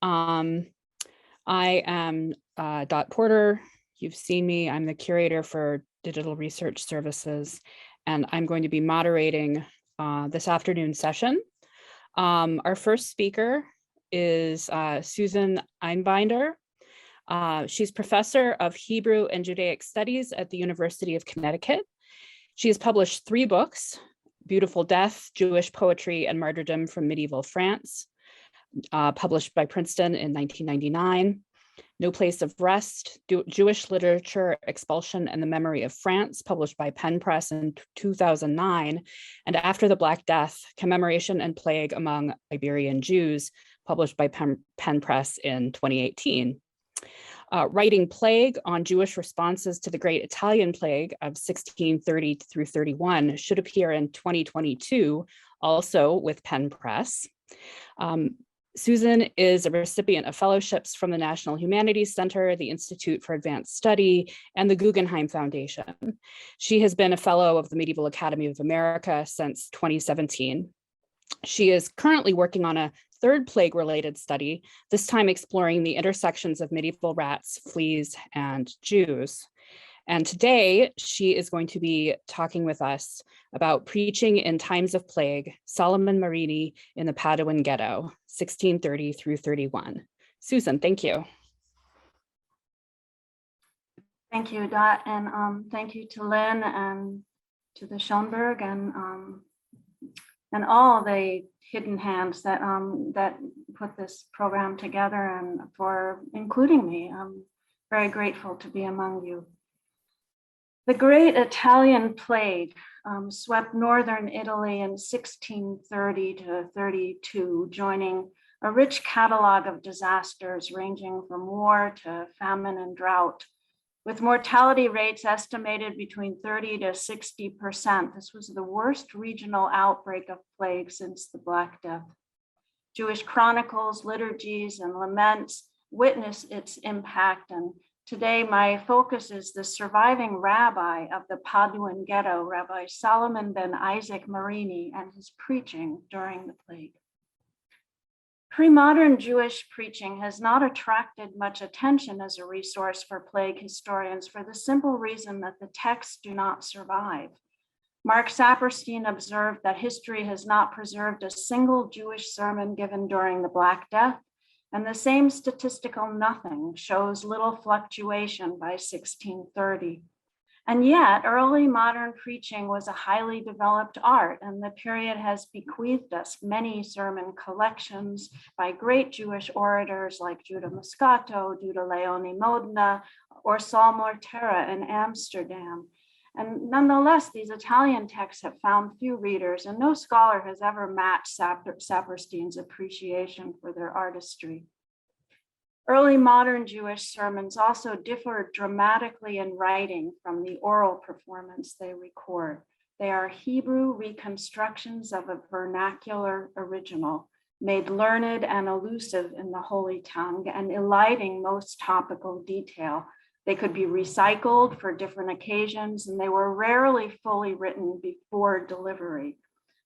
I am Dot Porter. You've seen me. I'm the curator for Digital Research Services, and I'm going to be moderating this afternoon session. Our first speaker is Susan Einbinder. She's professor of Hebrew and Judaic Studies at the University of Connecticut. She has published 3 books: Beautiful Death, Jewish Poetry and Martyrdom from Medieval France, published by Princeton in 1999. No Place of Rest, Jewish Literature, Expulsion and the Memory of France, published by Penn Press in 2009. And After the Black Death, Commemoration and Plague Among Iberian Jews, published by Penn Press in 2018. Writing Plague on Jewish Responses to the Great Italian Plague of 1630 through 31 should appear in 2022, also with Penn Press. Susan is a recipient of fellowships from the National Humanities Center, the Institute for Advanced Study, and the Guggenheim Foundation. She has been a fellow of the Medieval Academy of America since 2017. She is currently working on a 3rd plague-related study, this time exploring the intersections of medieval rats, fleas, and Jews. And today, she is going to be talking with us about preaching in times of plague, Solomon Marini in the Paduan Ghetto, 1630 through 31. Susan, thank you. Thank you, Dot, and thank you to Lynn and to the Schoenberg and all the hidden hands that that put this program together, and for including me. I'm very grateful to be among you. The Great Italian Plague swept northern Italy in 1630 to 32, joining a rich catalog of disasters ranging from war to famine and drought, with mortality rates estimated between 30 to 60%. This was the worst regional outbreak of plague since the Black Death. Jewish chronicles, liturgies, and laments witness its impact, and today, my focus is the surviving rabbi of the Paduan Ghetto, Rabbi Solomon ben Isaac Marini, and his preaching during the plague. Pre-modern Jewish preaching has not attracted much attention as a resource for plague historians for the simple reason that the texts do not survive. Mark Saperstein observed that history has not preserved a single Jewish sermon given during the Black Death, and the same statistical nothing shows little fluctuation by 1630. And yet, early modern preaching was a highly developed art, and the period has bequeathed us many sermon collections by great Jewish orators like Judah Moscato, Judah Leoni Modena, or Saul Mortera in Amsterdam. And nonetheless, these Italian texts have found few readers, and no scholar has ever matched Saperstein's appreciation for their artistry. Early modern Jewish sermons also differ dramatically in writing from the oral performance they record. They are Hebrew reconstructions of a vernacular original, made learned and elusive in the Holy Tongue and eliding most topical detail. They could be recycled for different occasions, and they were rarely fully written before delivery.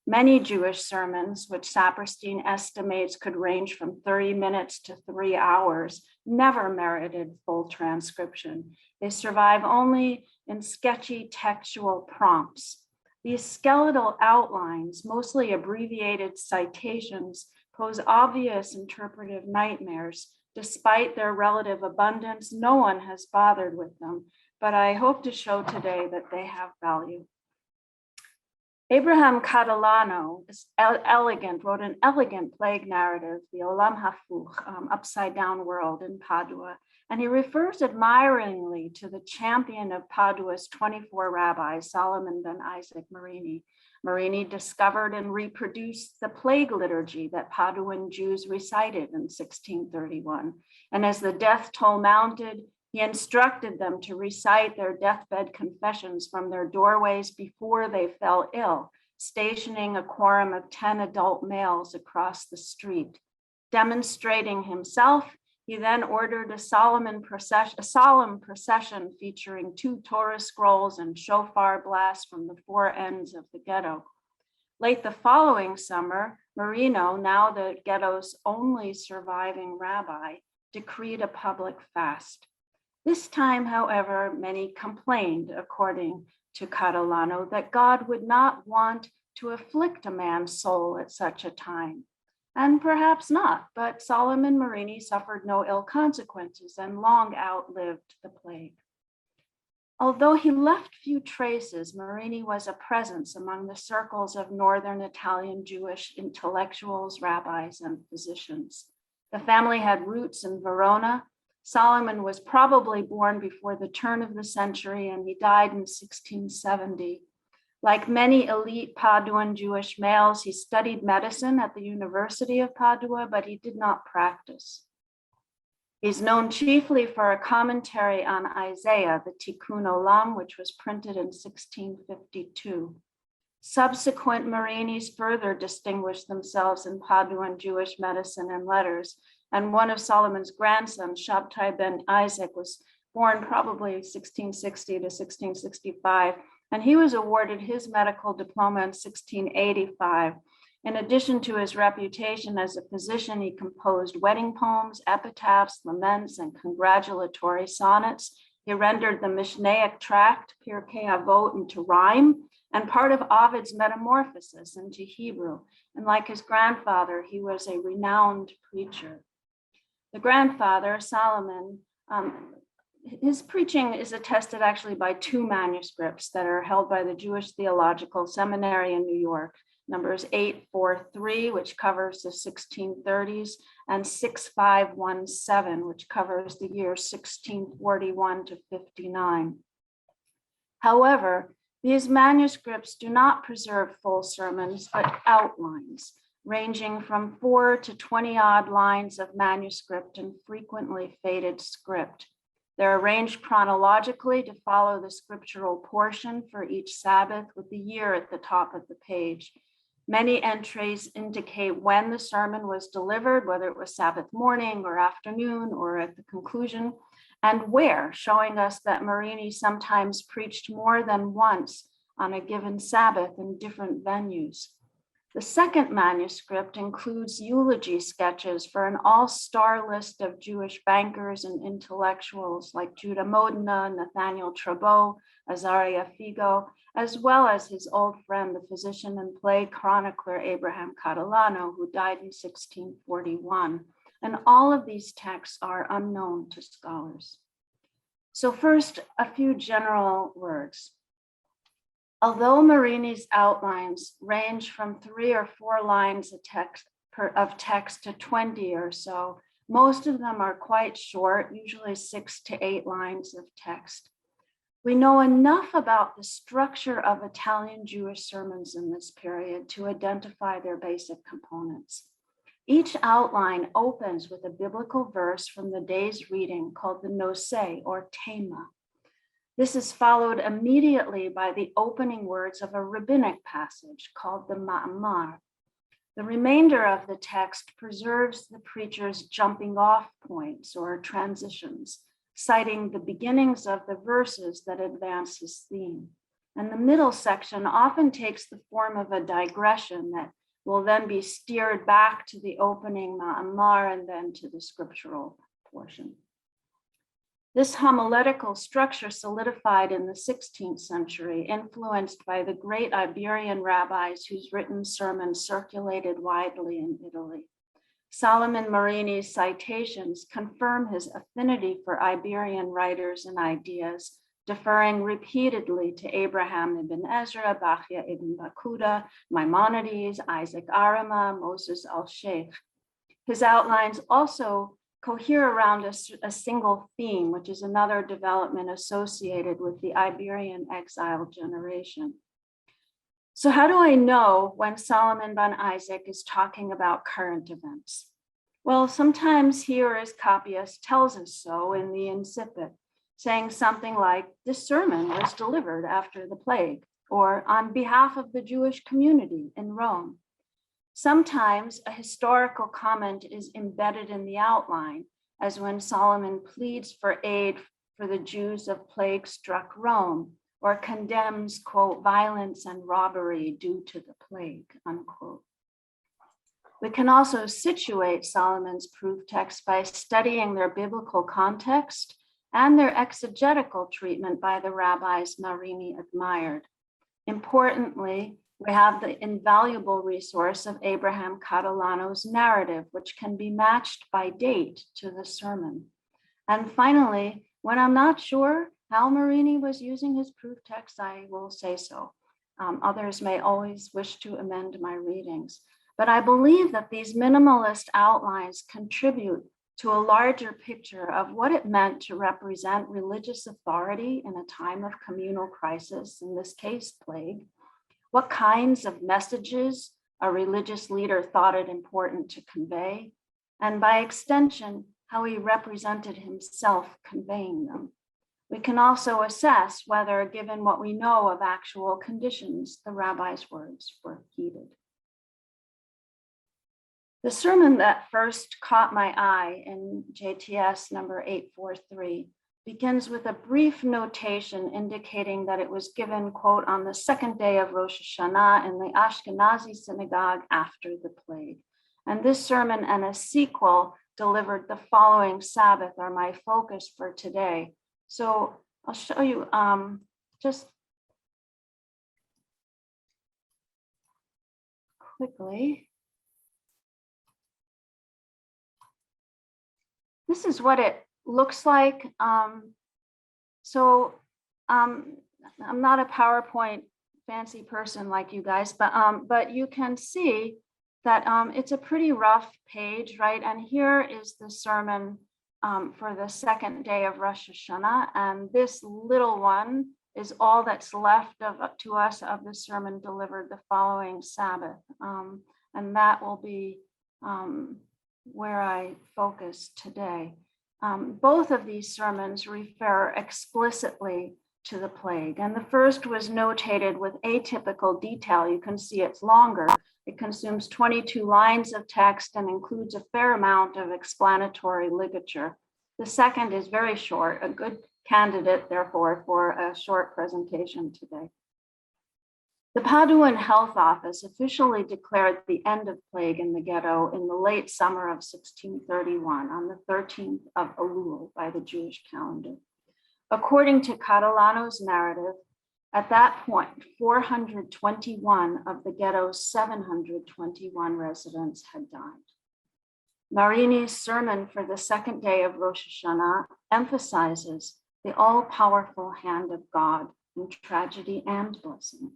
Many Jewish sermons, which Saperstein estimates could range from 30 minutes to 3 hours, never merited full transcription. They survive only in sketchy textual prompts. These skeletal outlines, mostly abbreviated citations, pose obvious interpretive nightmares. Despite their relative abundance, no one has bothered with them, but I hope to show today that they have value. Abraham Catalano wrote an elegant plague narrative, the Olam Hafuch, Upside Down World in Padua, and he refers admiringly to the champion of Padua's 24 rabbis, Solomon ben Isaac Marini. Marini discovered and reproduced the plague liturgy that Paduan Jews recited in 1631. And as the death toll mounted, he instructed them to recite their deathbed confessions from their doorways before they fell ill, stationing a quorum of 10 adult males across the street. Demonstrating himself, he then ordered a solemn procession featuring 2 Torah scrolls and shofar blasts from the 4 ends of the ghetto. Late the following summer, Marino, now the Ghetto's only surviving rabbi, decreed a public fast. This time, however, many complained, according to Catalano, that God would not want to afflict a man's soul at such a time. And perhaps not, but Solomon Marini suffered no ill consequences and long outlived the plague. Although he left few traces, Marini was a presence among the circles of Northern Italian Jewish intellectuals, rabbis, and physicians. The family had roots in Verona. Solomon was probably born before the turn of the century, and he died in 1670. Like many elite Paduan Jewish males, he studied medicine at the University of Padua, but he did not practice. He's known chiefly for a commentary on Isaiah, the Tikkun Olam, which was printed in 1652. Subsequent Marinis further distinguished themselves in Paduan Jewish medicine and letters, and one of Solomon's grandsons, Shabtai ben Isaac, was born probably 1660 to 1665, and he was awarded his medical diploma in 1685. In addition to his reputation as a physician, he composed wedding poems, epitaphs, laments, and congratulatory sonnets. He rendered the Mishnaic tract, Pirkei Avot, into rhyme, and part of Ovid's Metamorphosis into Hebrew. And like his grandfather, he was a renowned preacher. The grandfather, Solomon, his preaching is attested actually by two manuscripts that are held by the Jewish Theological Seminary in New York. Numbers 843, which covers the 1630s, and 6517, which covers the years 1641 to 59. However, these manuscripts do not preserve full sermons, but outlines, ranging from 4 to 20-odd lines of manuscript and frequently faded script. They're arranged chronologically to follow the scriptural portion for each Sabbath, with the year at the top of the page. Many entries indicate when the sermon was delivered, whether it was Sabbath morning or afternoon or at the conclusion, and where, showing us that Marini sometimes preached more than once on a given Sabbath in different venues. The second manuscript includes eulogy sketches for an all-star list of Jewish bankers and intellectuals like Judah Modena, Nathaniel Trabeau, Azaria Figo, as well as his old friend, the physician and play chronicler Abraham Catalano, who died in 1641. And all of these texts are unknown to scholars. So first, a few general words. Although Marini's outlines range from 3 or 4 lines of text to 20 or so, most of them are quite short, usually 6 to 8 lines of text. We know enough about the structure of Italian Jewish sermons in this period to identify their basic components. Each outline opens with a biblical verse from the day's reading called the Noseh or Tema. This is followed immediately by the opening words of a rabbinic passage called the Ma'amar. The remainder of the text preserves the preacher's jumping off points or transitions, citing the beginnings of the verses that advance his theme. And the middle section often takes the form of a digression that will then be steered back to the opening Ma'amar and then to the scriptural portion. This homiletical structure solidified in the 16th century, influenced by the great Iberian rabbis whose written sermons circulated widely in Italy. Solomon Marini's citations confirm his affinity for Iberian writers and ideas, deferring repeatedly to Abraham ibn Ezra, Bachya ibn Bakuda, Maimonides, Isaac Arama, Moses al-Sheikh. His outlines also cohere around a single theme, which is another development associated with the Iberian exile generation. So how do I know when Solomon ben Isaac is talking about current events? Well, sometimes he or his copyist tells us so in the incipit, saying something like, this sermon was delivered after the plague, or on behalf of the Jewish community in Rome. Sometimes a historical comment is embedded in the outline, as when Solomon pleads for aid for the Jews of plague-struck Rome, or condemns, quote, violence and robbery due to the plague, unquote. We can also situate Solomon's proof texts by studying their biblical context and their exegetical treatment by the rabbis Marini admired. Importantly, we have the invaluable resource of Abraham Catalano's narrative, which can be matched by date to the sermon. And finally, when I'm not sure how Marini was using his proof text, I will say so. Others may always wish to amend my readings, but I believe that these minimalist outlines contribute to a larger picture of what it meant to represent religious authority in a time of communal crisis, in this case, plague, what kinds of messages a religious leader thought it important to convey, and by extension, how he represented himself conveying them. We can also assess whether, given what we know of actual conditions, the rabbi's words were heeded. The sermon that first caught my eye in JTS number 843 begins with a brief notation indicating that it was given, quote, on the second day of Rosh Hashanah in the Ashkenazi synagogue after the plague. And this sermon and a sequel delivered the following Sabbath are my focus for today. So I'll show you just quickly. This is what it looks like. I'm not a PowerPoint fancy person like you guys, but you can see that it's a pretty rough page, right? And here is the sermon for the second day of Rosh Hashanah. And this little one is all that's left to us of the sermon delivered the following Sabbath. And that will be where I focus today. Both of these sermons refer explicitly to the plague. And the first was notated with atypical detail. You can see it's longer. It consumes 22 lines of text and includes a fair amount of explanatory ligature. The second is very short, a good candidate, therefore, for a short presentation today. The Paduan Health Office officially declared the end of plague in the ghetto in the late summer of 1631 on the 13th of Elul by the Jewish calendar. According to Catalano's narrative, at that point, 421 of the ghetto's 721 residents had died. Marini's sermon for the second day of Rosh Hashanah emphasizes the all-powerful hand of God in tragedy and blessing.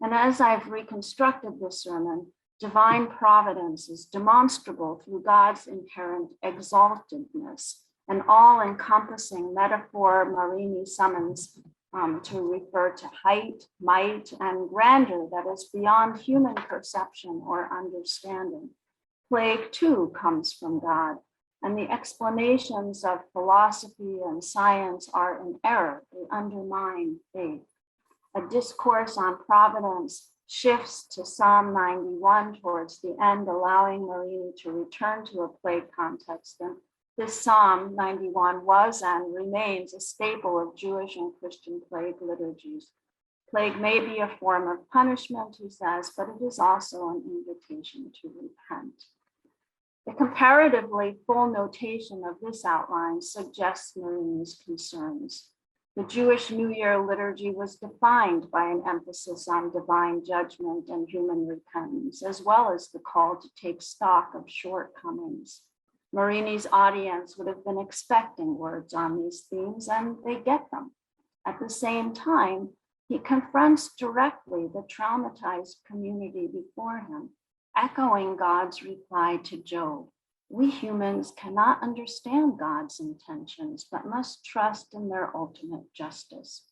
And as I've reconstructed this sermon, divine providence is demonstrable through God's inherent exaltedness, an all-encompassing metaphor Marini summons to refer to height, might, and grandeur that is beyond human perception or understanding. Plague, too, comes from God, and the explanations of philosophy and science are in error. They undermine faith. A discourse on providence shifts to Psalm 91 towards the end, allowing Marini to return to a plague context. And this Psalm 91 was and remains a staple of Jewish and Christian plague liturgies. Plague may be a form of punishment, he says, but it is also an invitation to repent. The comparatively full notation of this outline suggests Marini's concerns. The Jewish New Year liturgy was defined by an emphasis on divine judgment and human repentance, as well as the call to take stock of shortcomings. Marini's audience would have been expecting words on these themes, and they get them. At the same time, he confronts directly the traumatized community before him, echoing God's reply to Job. We humans cannot understand God's intentions, but must trust in their ultimate justice.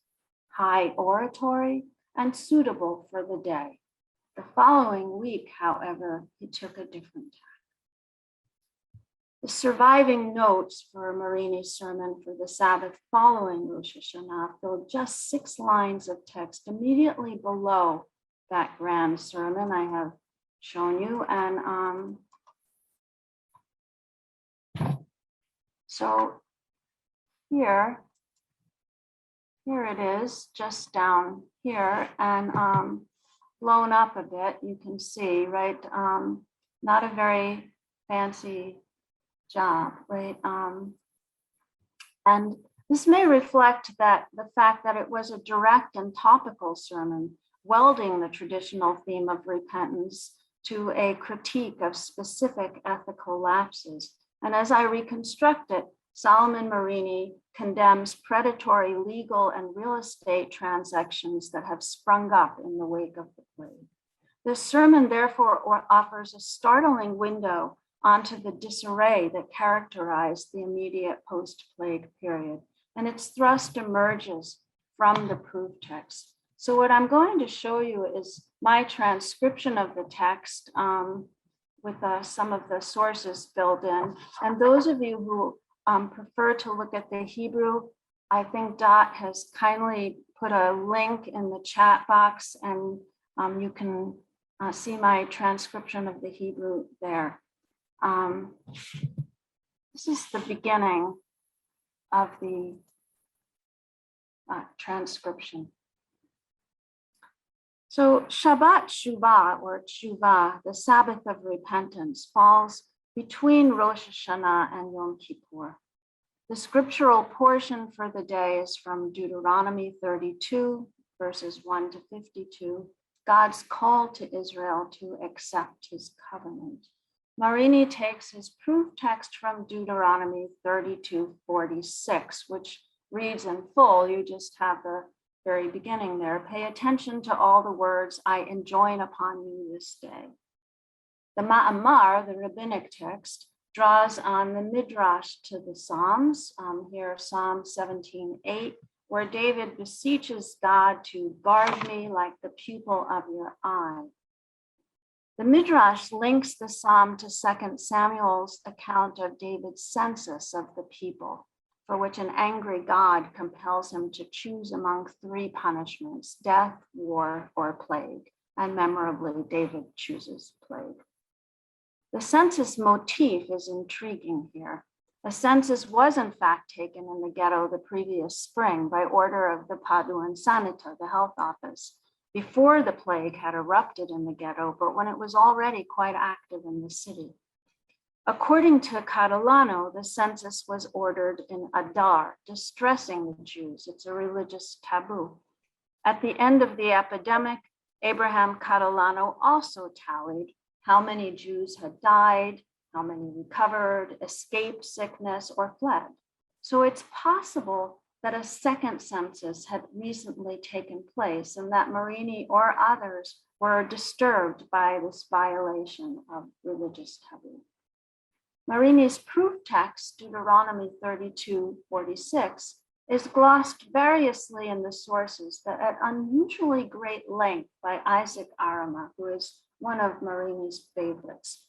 High oratory and suitable for the day. The following week, however, he took a different tack. The surviving notes for Marini's sermon for the Sabbath following Rosh Hashanah filled just 6 lines of text immediately below that grand sermon I have shown you. And so here it is, just down here, and blown up a bit, you can see, right? not a very fancy job, right? And this may reflect that the fact that it was a direct and topical sermon, welding the traditional theme of repentance to a critique of specific ethical lapses. And as I reconstruct it, Solomon Marini condemns predatory legal and real estate transactions that have sprung up in the wake of the plague. This sermon, therefore, offers a startling window onto the disarray that characterized the immediate post-plague period, and its thrust emerges from the proof text. So what I'm going to show you is my transcription of the text with some of the sources filled in. And those of you who prefer to look at the Hebrew, I think Dot has kindly put a link in the chat box, and you can see my transcription of the Hebrew there. This is the beginning of the transcription. So Shabbat Shuvah, or Tshuva, the Sabbath of repentance, falls between Rosh Hashanah and Yom Kippur. The scriptural portion for the day is from Deuteronomy 32, verses 1 to 52, God's call to Israel to accept his covenant. Marini takes his proof text from Deuteronomy 32:46, which reads in full. You just have the very beginning there. Pay attention to all the words I enjoin upon you this day. The Ma'amar, the rabbinic text, draws on the Midrash to the Psalms. Here, Psalm 17:8, where David beseeches God to guard me like the pupil of your eye. The Midrash links the psalm to 2 Samuel's account of David's census of the people, for which an angry God compels him to choose among three punishments: death, war, or plague. And memorably, David chooses plague. The census motif is intriguing here. A census was in fact taken in the ghetto the previous spring by order of the Paduan Sanita, the health office, before the plague had erupted in the ghetto, but when it was already quite active in the city. According to Catalano, the census was ordered in Adar, distressing the Jews. It's a religious taboo. At the end of the epidemic, Abraham Catalano also tallied how many Jews had died, how many recovered, escaped sickness, or fled. So it's possible that a second census had recently taken place and that Marini or others were disturbed by this violation of religious taboo. Marini's proof text, Deuteronomy 32:46, is glossed variously in the sources, but at unusually great length by Isaac Arama, who is one of Marini's favorites.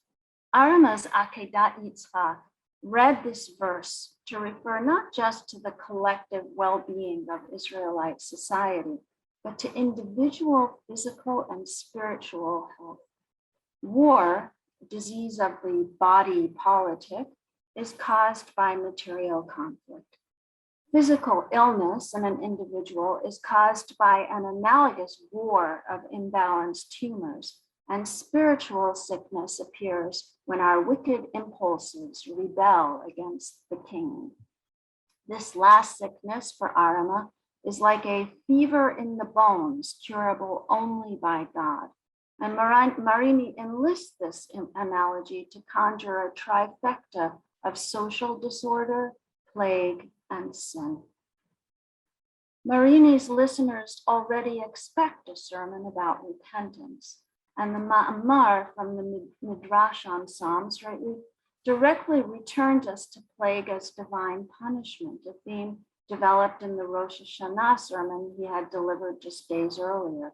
Arama's Akedat Yitzchak read this verse to refer not just to the collective well-being of Israelite society, but to individual physical and spiritual health. War, disease of the body politic, is caused by material conflict. Physical illness in an individual is caused by an analogous war of imbalanced tumors, and spiritual sickness appears when our wicked impulses rebel against the king. This last sickness for Arama is like a fever in the bones, curable only by God. And Marini enlists this analogy to conjure a trifecta of social disorder, plague, and sin. Marini's listeners already expect a sermon about repentance, and the Ma'amar from the Midrash on Psalms directly returns us to plague as divine punishment, a theme developed in the Rosh Hashanah sermon he had delivered just days earlier.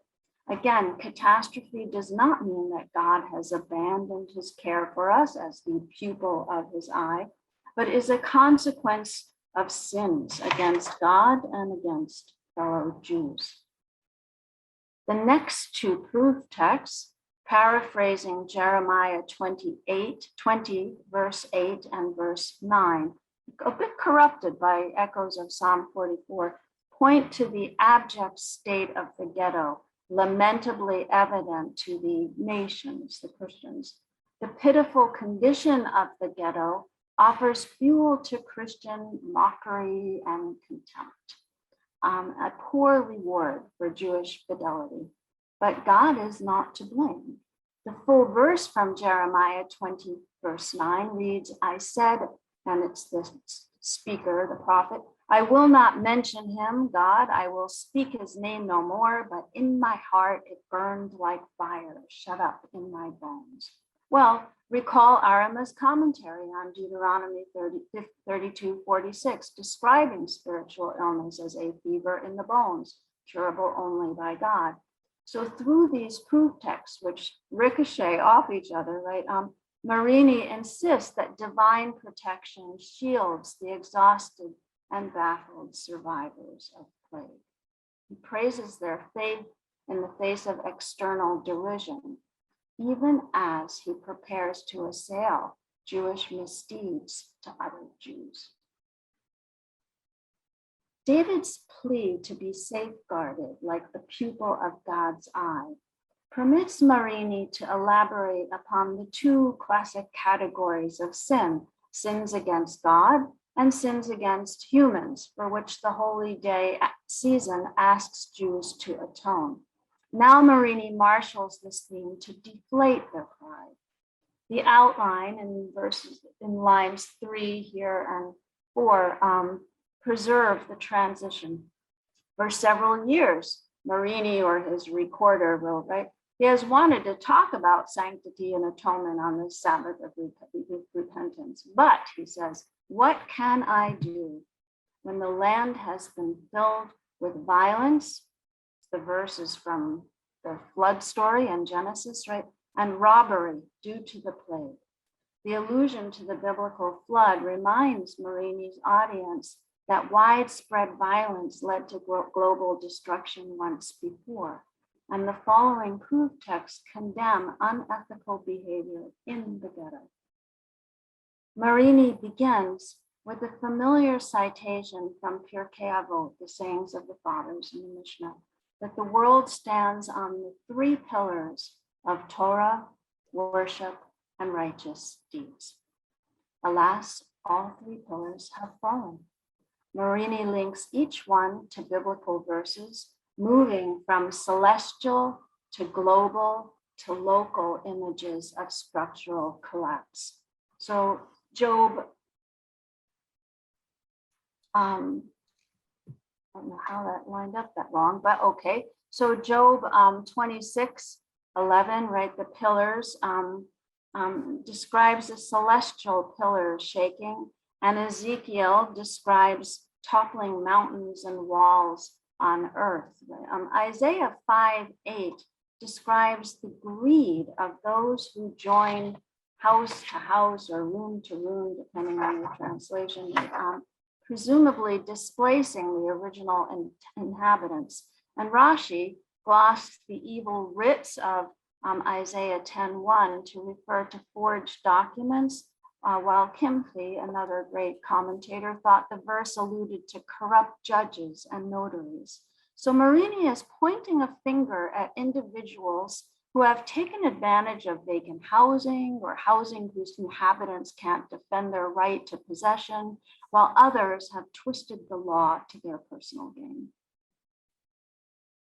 Again, catastrophe does not mean that God has abandoned his care for us as the pupil of his eye, but is a consequence of sins against God and against fellow Jews. The next two proof texts, paraphrasing Jeremiah 20, verse 8 and verse 9, a bit corrupted by echoes of Psalm 44, point to the abject state of the ghetto, lamentably evident to the nations, the Christians. The pitiful condition of the ghetto offers fuel to Christian mockery and contempt, a poor reward for Jewish fidelity. But God is not to blame. The full verse from Jeremiah 20, verse 9 reads, I said, and it's the speaker, the prophet, I will not mention him, God, I will speak his name no more, but in my heart it burned like fire, shut up in my bones. Well, recall Arama's commentary on Deuteronomy 32:46, describing spiritual illness as a fever in the bones, curable only by God. So through these proof texts, which ricochet off each other, right? Marini insists that divine protection shields the exhausted and baffled survivors of plague. He praises their faith in the face of external derision, even as he prepares to assail Jewish misdeeds to other Jews. David's plea to be safeguarded like the pupil of God's eye permits Marini to elaborate upon the two classic categories of sin, sins against God and sins against humans, for which the holy day season asks Jews to atone. Now Marini marshals this theme to deflate their pride. The outline in lines 3 here and 4 preserve the transition. For several years, Marini or his recorder wrote, right? He has wanted to talk about sanctity and atonement on this Sabbath of repentance. But, he says, what can I do when the land has been filled with violence? The verse is from the flood story in Genesis, right? And robbery due to the plague. The allusion to the biblical flood reminds Marini's audience that widespread violence led to global destruction once before. And the following proof texts condemn unethical behavior in the ghetto. Marini begins with a familiar citation from Pirkei Avot, the sayings of the fathers in the Mishnah, that the world stands on the 3 pillars of Torah, worship, and righteous deeds. Alas, all 3 pillars have fallen. Marini links each one to biblical verses, moving from celestial to global to local images of structural collapse. So Job, I don't know how that lined up that long, but okay. So Job 26:11, right? The pillars describes the celestial pillars shaking, and Ezekiel describes toppling mountains and walls on earth. Isaiah 5:8 describes the greed of those who join house to house or room to room, depending on your translation, presumably displacing the original inhabitants. And Rashi glossed the evil writs of Isaiah 10:1 to refer to forged documents, while Kimchi, another great commentator, thought the verse alluded to corrupt judges and notaries. So Marini is pointing a finger at individuals who have taken advantage of vacant housing or housing whose inhabitants can't defend their right to possession, while others have twisted the law to their personal gain.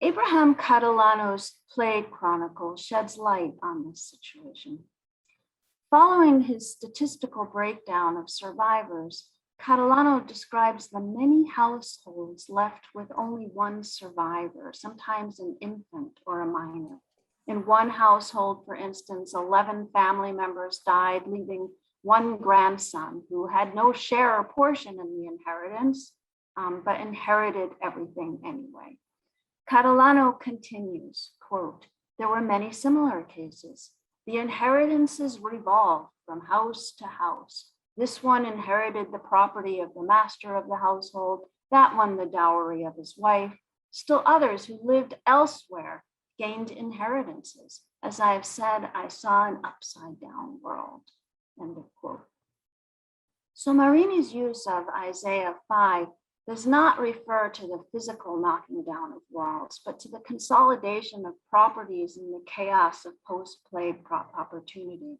Abraham Catalano's Plague Chronicle sheds light on this situation. Following his statistical breakdown of survivors, Catalano describes the many households left with only one survivor, sometimes an infant or a minor. In one household, for instance, 11 family members died, leaving one grandson who had no share or portion in the inheritance, but inherited everything anyway. Catalano continues, quote, there were many similar cases. The inheritances revolved from house to house. This one inherited the property of the master of the household, that one the dowry of his wife. Still others who lived elsewhere gained inheritances. As I have said, I saw an upside down world, end of quote. So Marini's use of Isaiah 5 does not refer to the physical knocking down of walls, but to the consolidation of properties in the chaos of post-plague opportunity.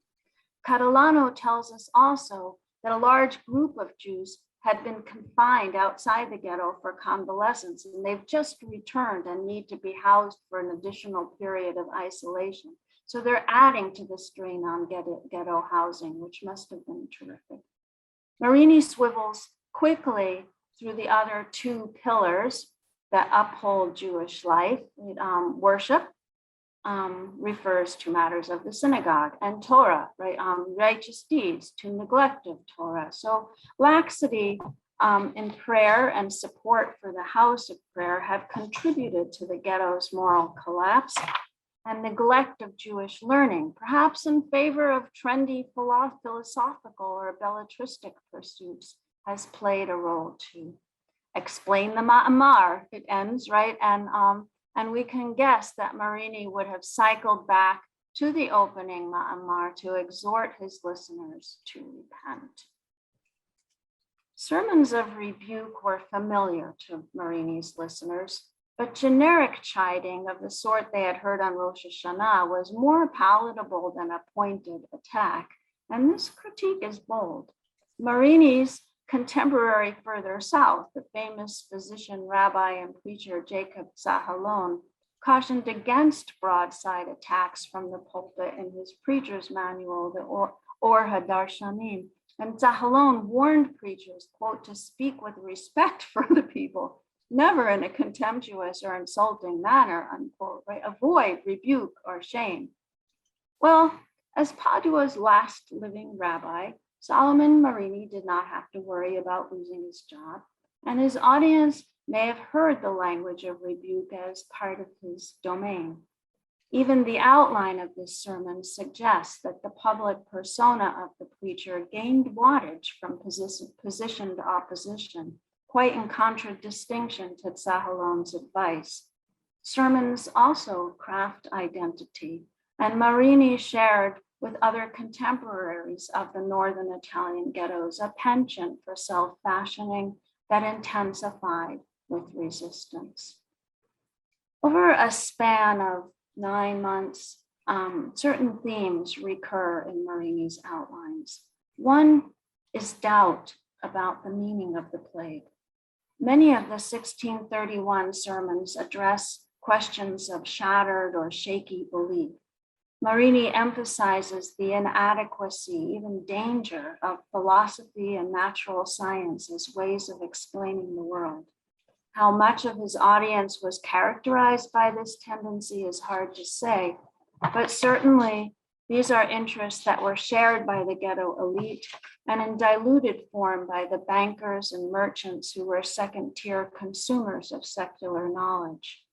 Catalano tells us also that a large group of Jews had been confined outside the ghetto for convalescence, and they've just returned and need to be housed for an additional period of isolation. So they're adding to the strain on ghetto housing, which must have been terrific. Marini swivels quickly through the other two pillars that uphold Jewish life. Worship refers to matters of the synagogue, and Torah, right? Righteous deeds to neglect of Torah. So laxity in prayer and support for the house of prayer have contributed to the ghetto's moral collapse, and neglect of Jewish learning, perhaps in favor of trendy philosophical or belletristic pursuits, has played a role too. Explain the Ma'amar, it ends, right? And we can guess that Marini would have cycled back to the opening Ma'amar to exhort his listeners to repent. Sermons of rebuke were familiar to Marini's listeners, but generic chiding of the sort they had heard on Rosh Hashanah was more palatable than a pointed attack, and this critique is bold. Marini's contemporary further south, the famous physician, rabbi, and preacher Jacob Zahalon, cautioned against broadside attacks from the pulpit in his preacher's manual, the Or HaDarshanim. And Zahalon warned preachers, quote, to speak with respect for the people, never in a contemptuous or insulting manner, unquote, right? Avoid rebuke or shame. Well, as Padua's last living rabbi, Solomon Marini did not have to worry about losing his job, and his audience may have heard the language of rebuke as part of his domain. Even the outline of this sermon suggests that the public persona of the preacher gained wattage from positioned opposition, quite in contradistinction to Zahalon's advice. Sermons also craft identity, and Marini shared with other contemporaries of the northern Italian ghettos a penchant for self-fashioning that intensified with resistance. Over a span of 9 months, certain themes recur in Marini's outlines. One is doubt about the meaning of the plague. Many of the 1631 sermons address questions of shattered or shaky belief. Marini emphasizes the inadequacy, even danger, of philosophy and natural science as ways of explaining the world. How much of his audience was characterized by this tendency is hard to say, but certainly these are interests that were shared by the ghetto elite and in diluted form by the bankers and merchants who were second-tier consumers of secular knowledge.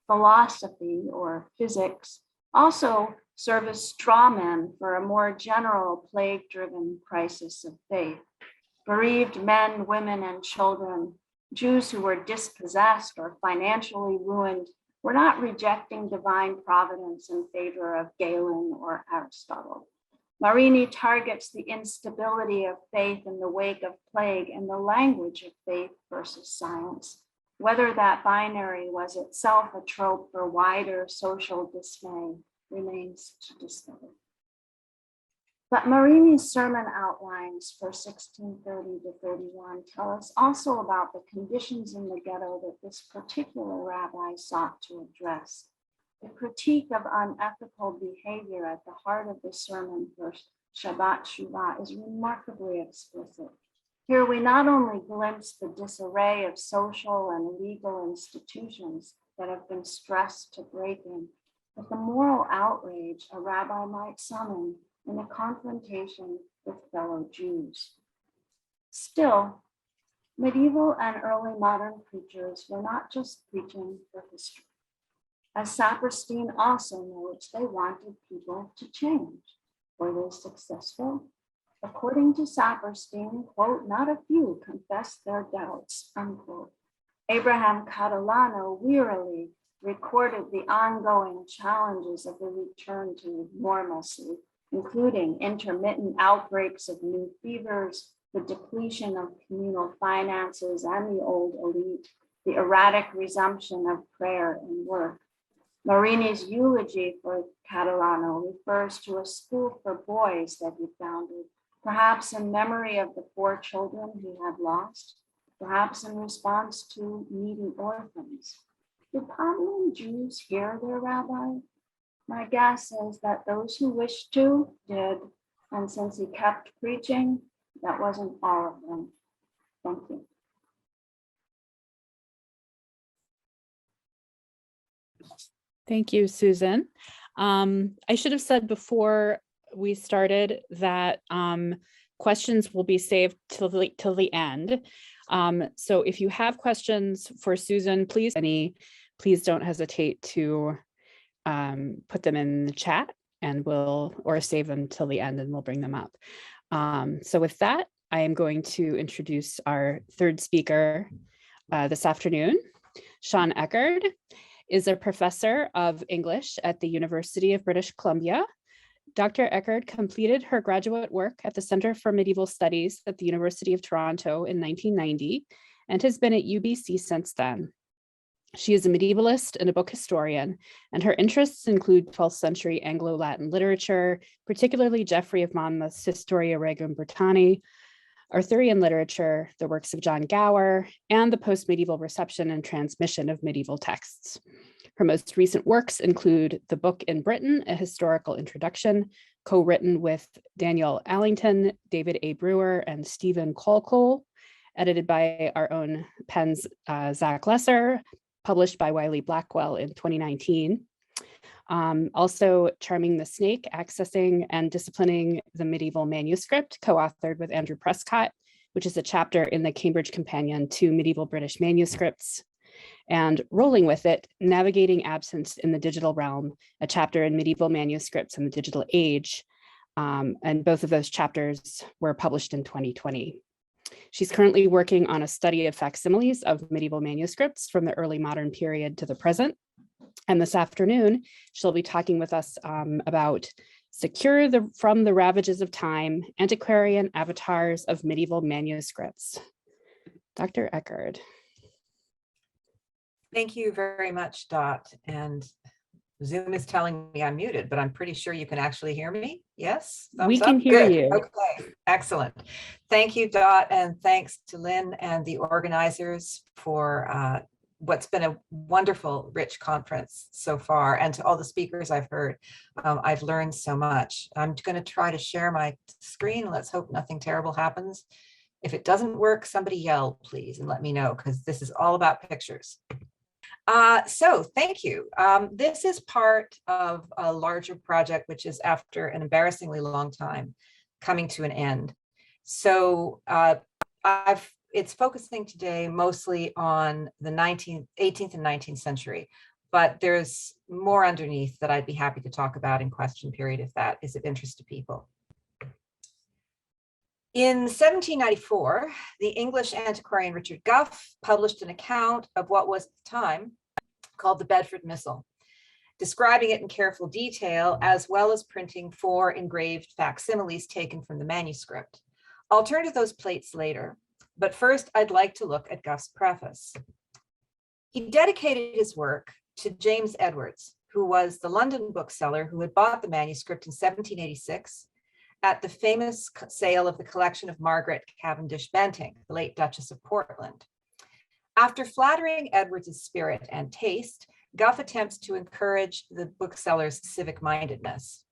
Philosophy or physics also serve as straw men for a more general plague-driven crisis of faith. Bereaved men, women, and children, Jews who were dispossessed or financially ruined, were not rejecting divine providence in favor of Galen or Aristotle. Marini targets the instability of faith in the wake of plague and the language of faith versus science, whether that binary was itself a trope for wider social dismay remains to discover. But Marini's sermon outlines for 1630 to 31 tell us also about the conditions in the ghetto that this particular rabbi sought to address. The critique of unethical behavior at the heart of the sermon for Shabbat Shuvah is remarkably explicit. Here we not only glimpse the disarray of social and legal institutions that have been stressed to breaking, but the moral outrage a rabbi might summon in a confrontation with fellow Jews. Still, medieval and early modern preachers were not just preaching for history. As Saperstein also notes, they wanted people to change. Were they successful? According to Saperstein, quote, not a few confessed their doubts, unquote. Abraham Catalano wearily recorded the ongoing challenges of the return to normalcy, including intermittent outbreaks of new fevers, the depletion of communal finances and the old elite, the erratic resumption of prayer and work. Marini's eulogy for Catalano refers to a school for boys that he founded, perhaps in memory of the 4 children he had lost, perhaps in response to needy orphans. Did Paduan Jews hear their rabbi? My guess is that those who wished to did, and since he kept preaching, that wasn't all of them. Thank you. Thank you, Susan. I should have said before we started that questions will be saved till the end. So if you have questions for Susan, please don't hesitate to put them in the chat, and or save them till the end, and we'll bring them up. So with that, I am going to introduce our third speaker this afternoon. Siân Echard is a professor of English at the University of British Columbia. Dr. Echard completed her graduate work at the Center for Medieval Studies at the University of Toronto in 1990 and has been at UBC since then. She is a medievalist and a book historian, and her interests include 12th century Anglo-Latin literature, particularly Geoffrey of Monmouth's Historia Regum Britanniae, Arthurian literature, the works of John Gower, and the post-medieval reception and transmission of medieval texts. Her most recent works include The Book in Britain, A Historical Introduction, co-written with Daniel Allington, David A. Brewer, and Stephen Colcole, edited by our own Penn's Zach Lesser, published by Wiley Blackwell in 2019. Also, Charming the Snake, Accessing and Disciplining the Medieval Manuscript, co-authored with Andrew Prescott, which is a chapter in the Cambridge Companion to Medieval British Manuscripts. And Rolling with It, Navigating Absence in the Digital Realm, a chapter in Medieval Manuscripts in the Digital Age. And both of those chapters were published in 2020. She's currently working on a study of facsimiles of medieval manuscripts from the early modern period to the present. And this afternoon, she'll be talking with us about Secure from the Ravages of Time, Antiquarian Avatars of Medieval Manuscripts. Dr. Echard. Thank you very much, Dot. And Zoom is telling me I'm muted, but I'm pretty sure you can actually hear me. Yes? We can hear you. Okay, excellent. Thank you, Dot, and thanks to Lynn and the organizers for what's been a wonderful, rich conference so far, and to all the speakers I've heard. I've learned so much. I'm going to try to share my screen. Let's hope nothing terrible happens. If it doesn't work, somebody yell, please, and let me know, because this is all about pictures. So thank you. This is part of a larger project, which is after an embarrassingly long time coming to an end. So it's focusing today mostly on the 18th and 19th century, but there's more underneath that I'd be happy to talk about in question period if that is of interest to people. In 1794, the English antiquarian Richard Gough published an account of what was at the time called the Bedford Missal, describing it in careful detail, as well as printing 4 engraved facsimiles taken from the manuscript. I'll turn to those plates later, but first I'd like to look at Gough's preface. He dedicated his work to James Edwards, who was the London bookseller who had bought the manuscript in 1786 at the famous sale of the collection of Margaret Cavendish Bentinck, the late Duchess of Portland. After flattering Edwards's spirit and taste, Gough attempts to encourage the bookseller's civic-mindedness.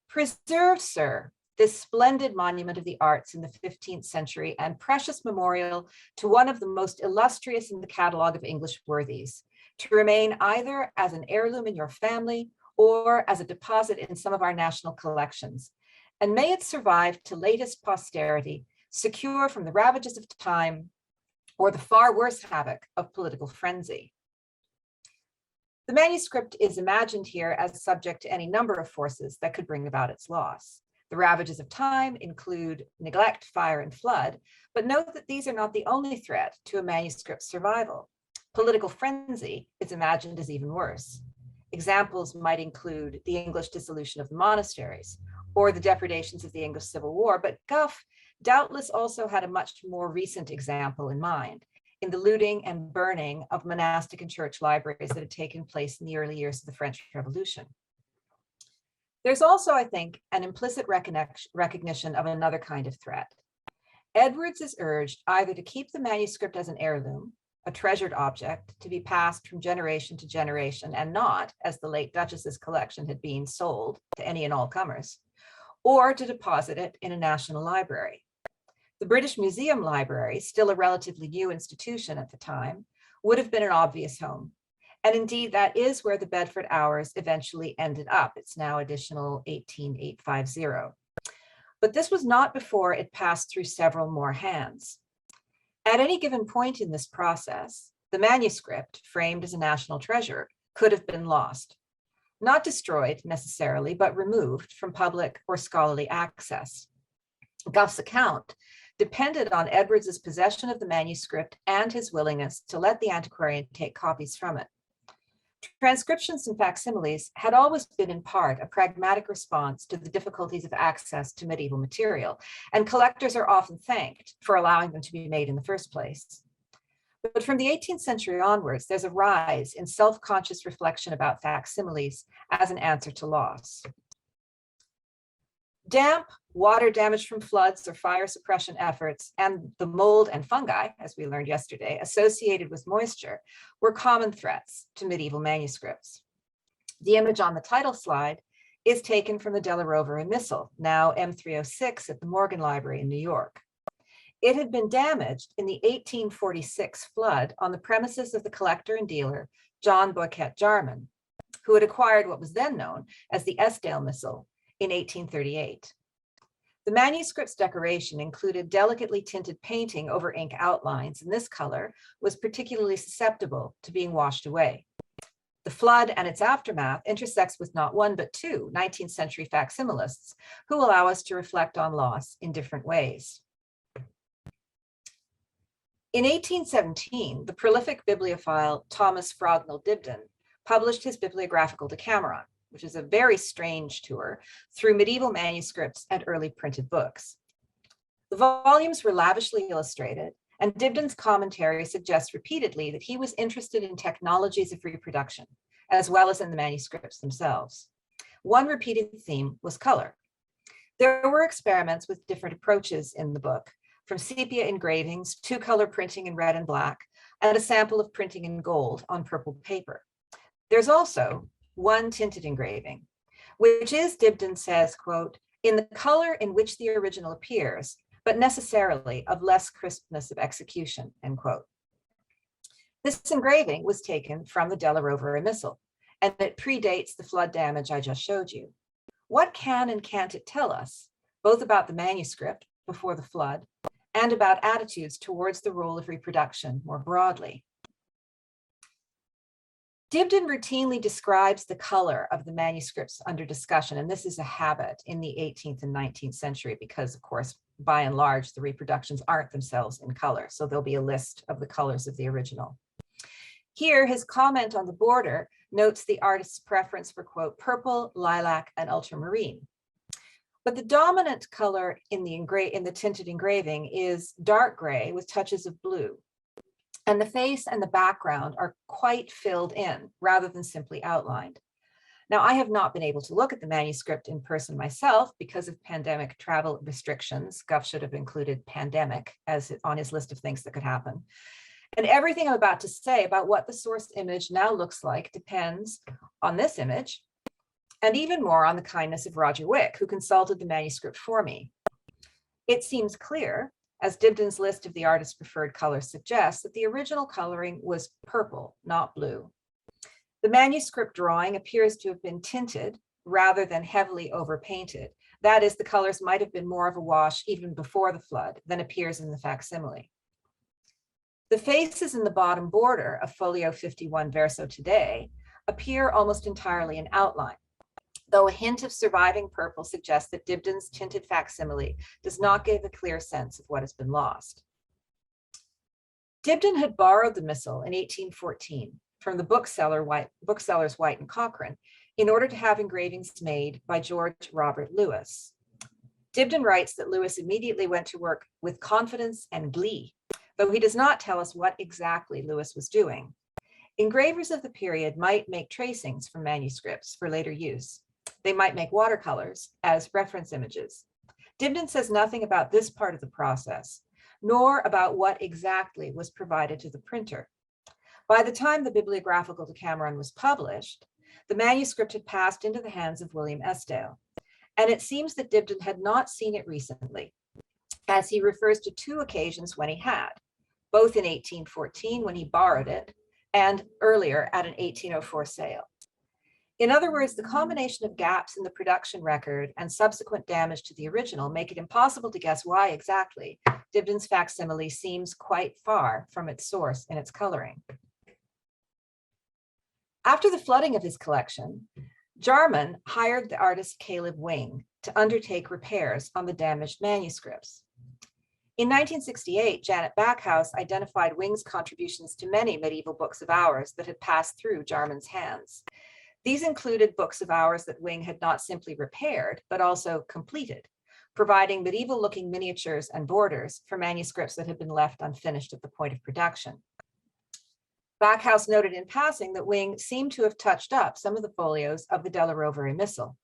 Preserve, sir, this splendid monument of the arts in the 15th century and precious memorial to one of the most illustrious in the catalogue of English worthies, to remain either as an heirloom in your family or as a deposit in some of our national collections. And may it survive to latest posterity, secure from the ravages of time or the far worse havoc of political frenzy. The manuscript is imagined here as subject to any number of forces that could bring about its loss. The ravages of time include neglect, fire, and flood, but note that these are not the only threat to a manuscript's survival. Political frenzy is imagined as even worse. Examples might include the English dissolution of the monasteries or the depredations of the English Civil War, but Gough doubtless also had a much more recent example in mind, in the looting and burning of monastic and church libraries that had taken place in the early years of the French Revolution. There's also, I think, an implicit recognition of another kind of threat. Edwards is urged either to keep the manuscript as an heirloom, a treasured object to be passed from generation to generation, and not, as the late Duchess's collection had been, sold to any and all comers, or to deposit it in a national library. The British Museum Library, still a relatively new institution at the time, would have been an obvious home. And indeed, that is where the Bedford Hours eventually ended up. It's now editional 18850. But this was not before it passed through several more hands. At any given point in this process, the manuscript, framed as a national treasure, could have been lost. Not destroyed necessarily, but removed from public or scholarly access. Gough's account depended on Edwards's possession of the manuscript and his willingness to let the antiquarian take copies from it. Transcriptions and facsimiles had always been in part a pragmatic response to the difficulties of access to medieval material, and collectors are often thanked for allowing them to be made in the first place. But from the 18th century onwards, there's a rise in self-conscious reflection about facsimiles as an answer to loss. Damp, water damage from floods or fire suppression efforts, and the mold and fungi, as we learned yesterday, associated with moisture, were common threats to medieval manuscripts. The image on the title slide is taken from the Della Rovere Missal, now M306 at the Morgan Library in New York. It had been damaged in the 1846 flood on the premises of the collector and dealer, John Boycett Jarman, who had acquired what was then known as the Eskdale Missal in 1838. The manuscript's decoration included delicately tinted painting over ink outlines, and this color was particularly susceptible to being washed away. The flood and its aftermath intersects with not one, but two 19th century facsimilists who allow us to reflect on loss in different ways. In 1817, the prolific bibliophile Thomas Frognall Dibdin published his Bibliographical Decameron, which is a very strange tour through medieval manuscripts and early printed books. The volumes were lavishly illustrated, and Dibdin's commentary suggests repeatedly that he was interested in technologies of reproduction, as well as in the manuscripts themselves. One repeated theme was color. There were experiments with different approaches in the book, from sepia engravings, two-color printing in red and black, and a sample of printing in gold on purple paper. There's also one tinted engraving, which is, Dibdin says, quote, in the color in which the original appears, but necessarily of less crispness of execution, end quote. This engraving was taken from the Della Rovere Missal, and it predates the flood damage I just showed you. What can and can't it tell us, both about the manuscript before the flood and about attitudes towards the role of reproduction more broadly? Dibdin routinely describes the color of the manuscripts under discussion, and this is a habit in the 18th and 19th century because, of course, by and large, the reproductions aren't themselves in color, so there'll be a list of the colors of the original. Here, his comment on the border notes the artist's preference for, quote, purple, lilac, and ultramarine. But the dominant color in the tinted engraving is dark gray with touches of blue. And the face and the background are quite filled in rather than simply outlined. Now, I have not been able to look at the manuscript in person myself because of pandemic travel restrictions. Gough should have included pandemic as on his list of things that could happen. And everything I'm about to say about what the source image now looks like depends on this image, and even more on the kindness of Roger Wick, who consulted the manuscript for me. It seems clear, as Dibdin's list of the artist's preferred colors suggests, that the original coloring was purple, not blue. The manuscript drawing appears to have been tinted rather than heavily overpainted. That is, the colors might have been more of a wash even before the flood than appears in the facsimile. The faces in the bottom border of folio 51 verso today appear almost entirely in outline, though a hint of surviving purple suggests that Dibdin's tinted facsimile does not give a clear sense of what has been lost. Dibdin had borrowed the missal in 1814 from the booksellers White and Cochrane in order to have engravings made by George Robert Lewis. Dibdin writes that Lewis immediately went to work with confidence and glee, though he does not tell us what exactly Lewis was doing. Engravers of the period might make tracings from manuscripts for later use. They might make watercolors as reference images. Dibdin says nothing about this part of the process, nor about what exactly was provided to the printer. By the time the Bibliographical Decameron was published, the manuscript had passed into the hands of William Esdale, and it seems that Dibdin had not seen it recently, as he refers to two occasions when he had, both in 1814 when he borrowed it, and earlier at an 1804 sale. In other words, the combination of gaps in the production record and subsequent damage to the original make it impossible to guess why exactly Dibdin's facsimile seems quite far from its source in its coloring. After the flooding of his collection, Jarman hired the artist Caleb Wing to undertake repairs on the damaged manuscripts. In 1968, Janet Backhouse identified Wing's contributions to many medieval books of hours that had passed through Jarman's hands. These included books of hours that Wing had not simply repaired, but also completed, providing medieval-looking miniatures and borders for manuscripts that had been left unfinished at the point of production. Backhouse noted in passing that Wing seemed to have touched up some of the folios of the Della Rovere Missal.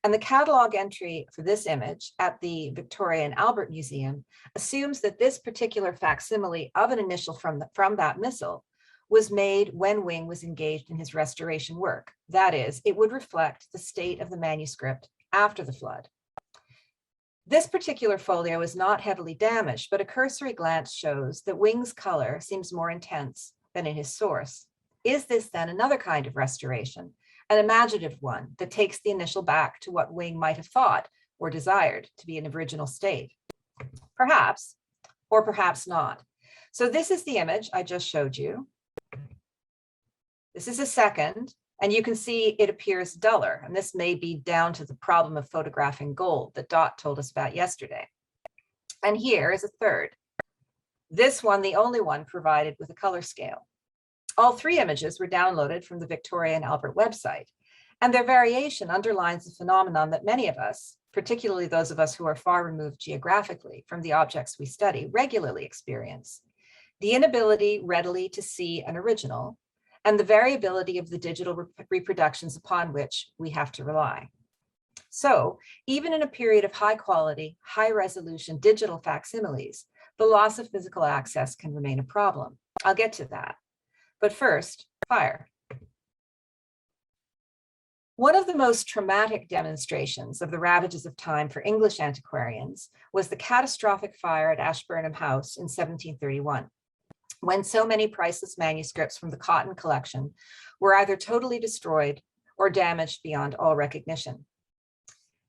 And the catalog entry for this image at the Victoria and Albert Museum assumes that this particular facsimile of an initial from that missal was made when Wing was engaged in his restoration work. That is, it would reflect the state of the manuscript after the flood. This particular folio is not heavily damaged, but a cursory glance shows that Wing's color seems more intense than in his source. Is this then another kind of restoration, an imaginative one that takes the initial back to what Wing might have thought or desired to be an original state? Perhaps, or perhaps not. So this is the image I just showed you. This is a second, and you can see it appears duller, and this may be down to the problem of photographing gold that Dot told us about yesterday. And here is a third. This one, the only one provided with a color scale. All three images were downloaded from the Victoria and Albert website, and their variation underlines the phenomenon that many of us, particularly those of us who are far removed geographically from the objects we study, regularly experience: the inability readily to see an original, and the variability of the digital reproductions upon which we have to rely. So, even in a period of high quality, high resolution digital facsimiles, the loss of physical access can remain a problem. I'll get to that. But first, fire. One of the most traumatic demonstrations of the ravages of time for English antiquarians was the catastrophic fire at Ashburnham House in 1731, when so many priceless manuscripts from the Cotton collection were either totally destroyed or damaged beyond all recognition.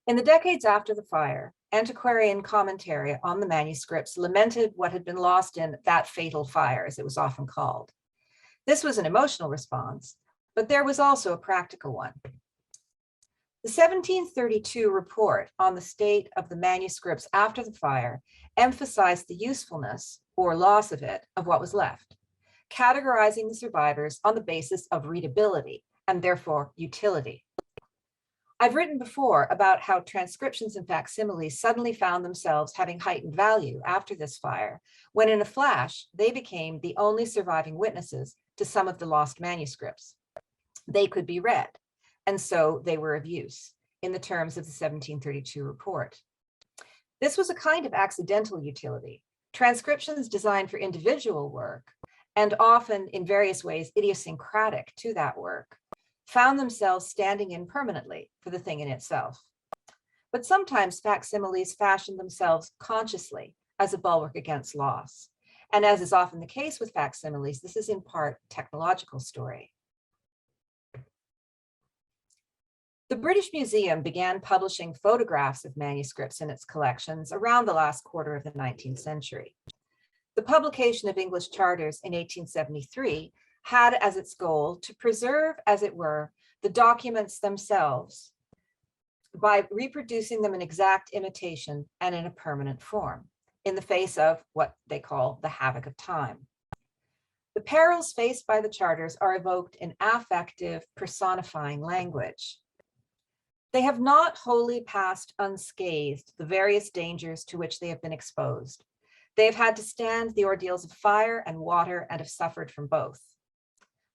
In the decades after the fire, antiquarian commentary on the manuscripts lamented what had been lost in that fatal fire, as it was often called. This was an emotional response, but there was also a practical one. The 1732 report on the state of the manuscripts after the fire emphasized the usefulness or loss of it of what was left, categorizing the survivors on the basis of readability and therefore utility. I've written before about how transcriptions and facsimiles suddenly found themselves having heightened value after this fire, when in a flash, they became the only surviving witnesses to some of the lost manuscripts. They could be read, and so they were of use in the terms of the 1732 report. This was a kind of accidental utility. Transcriptions designed for individual work, and often in various ways idiosyncratic to that work, found themselves standing in permanently for the thing in itself. But sometimes facsimiles fashioned themselves consciously as a bulwark against loss. And as is often the case with facsimiles, this is in part a technological story. The British Museum began publishing photographs of manuscripts in its collections around the last quarter of the 19th century. The publication of English charters in 1873 had as its goal to preserve, as it were, the documents themselves by reproducing them in exact imitation and in a permanent form, in the face of what they call the havoc of time. The perils faced by the charters are evoked in affective, personifying language. They have not wholly passed unscathed the various dangers to which they have been exposed. They have had to stand the ordeals of fire and water and have suffered from both.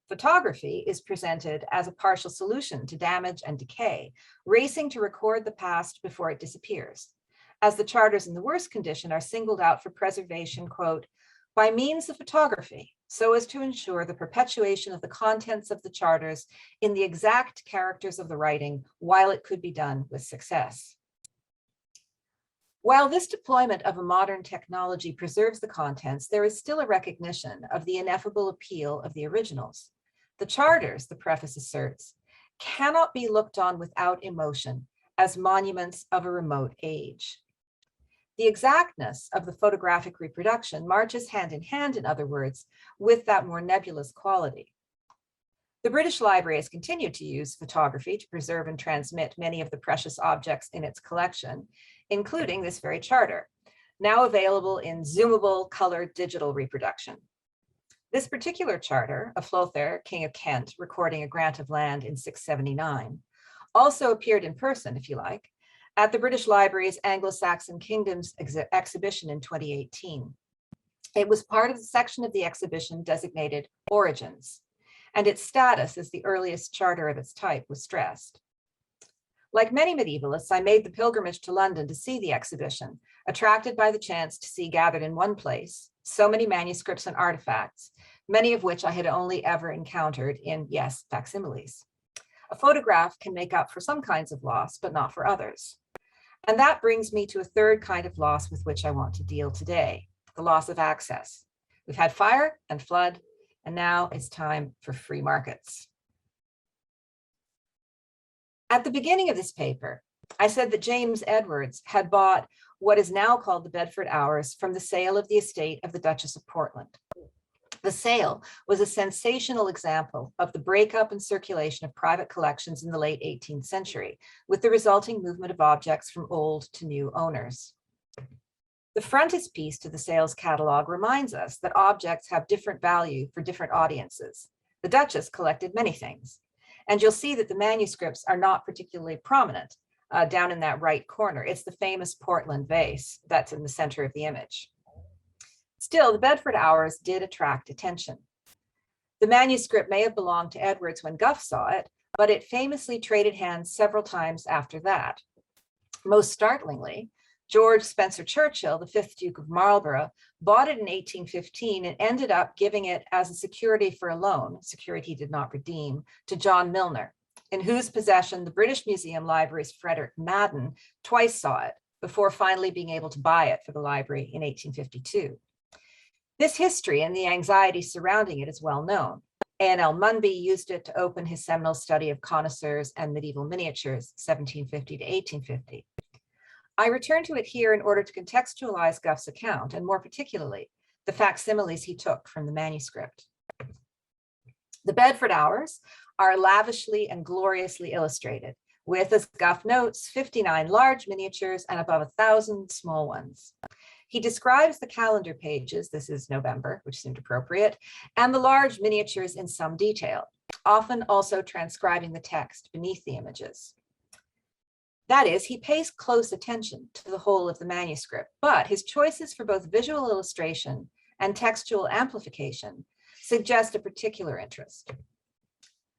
Photography is presented as a partial solution to damage and decay, racing to record the past before it disappears, as the charters in the worst condition are singled out for preservation, quote, by means of photography, so as to ensure the perpetuation of the contents of the charters in the exact characters of the writing, while it could be done with success. While this deployment of a modern technology preserves the contents, there is still a recognition of the ineffable appeal of the originals. The charters, the preface asserts, cannot be looked on without emotion as monuments of a remote age. The exactness of the photographic reproduction marches hand in hand, in other words, with that more nebulous quality. The British Library has continued to use photography to preserve and transmit many of the precious objects in its collection, including this very charter, now available in zoomable colored digital reproduction. This particular charter, of Hlothere, King of Kent, recording a grant of land in 679, also appeared in person, if you like, at the British Library's Anglo-Saxon Kingdoms exhibition in 2018. It was part of the section of the exhibition designated Origins, and its status as the earliest charter of its type was stressed. Like many medievalists, I made the pilgrimage to London to see the exhibition, attracted by the chance to see gathered in one place so many manuscripts and artifacts, many of which I had only ever encountered in, yes, facsimiles. A photograph can make up for some kinds of loss, but not for others. And that brings me to a third kind of loss with which I want to deal today, the loss of access. We've had fire and flood, and now it's time for free markets. At the beginning of this paper, I said that James Edwards had bought what is now called the Bedford Hours from the sale of the estate of the Duchess of Portland. The sale was a sensational example of the breakup and circulation of private collections in the late 18th century, with the resulting movement of objects from old to new owners. The frontispiece to the sales catalog reminds us that objects have different value for different audiences. The Duchess collected many things, and you'll see that the manuscripts are not particularly prominent down in that right corner. It's the famous Portland vase that's in the center of the image. Still, the Bedford Hours did attract attention. The manuscript may have belonged to Edwards when Gough saw it, but it famously traded hands several times after that. Most startlingly, George Spencer Churchill, the 5th Duke of Marlborough, bought it in 1815 and ended up giving it as a security for a loan, security he did not redeem, to John Milner, in whose possession the British Museum Library's Frederick Madden twice saw it before finally being able to buy it for the library in 1852. This history and the anxiety surrounding it is well known. A.N.L. Munby used it to open his seminal study of connoisseurs and medieval miniatures, 1750 to 1850. I return to it here in order to contextualize Gough's account, and more particularly, the facsimiles he took from the manuscript. The Bedford Hours are lavishly and gloriously illustrated, with, as Gough notes, 59 large miniatures and above 1,000 small ones. He describes the calendar pages, this is November, which seemed appropriate, and the large miniatures in some detail, often also transcribing the text beneath the images. That is, he pays close attention to the whole of the manuscript, but his choices for both visual illustration and textual amplification suggest a particular interest.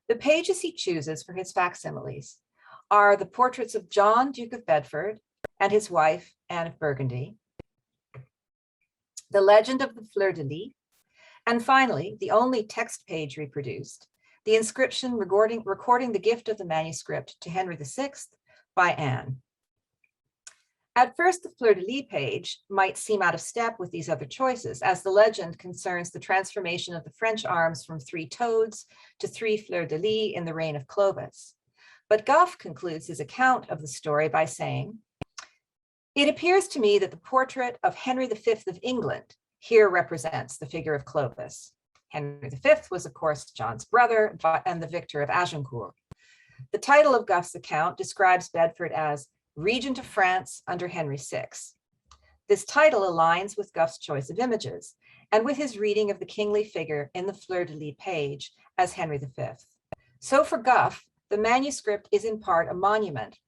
The pages he chooses for his facsimiles are the portraits of John, Duke of Bedford, and his wife, Anne of Burgundy, the legend of the fleur-de-lis, and finally, the only text page reproduced, the inscription recording the gift of the manuscript to Henry VI by Anne. At first, the fleur-de-lis page might seem out of step with these other choices, as the legend concerns the transformation of the French arms from 3 toads to 3 fleur-de-lis in the reign of Clovis. But Gough concludes his account of the story by saying, "It appears to me that the portrait of Henry V of England here represents the figure of Clovis. Henry V was, of course, John's brother and the victor of Agincourt. The title of Gough's account describes Bedford as Regent of France under Henry VI. This title aligns with Gough's choice of images and with his reading of the kingly figure in the fleur-de-lis page as Henry V. So for Gough, the manuscript is in part a monument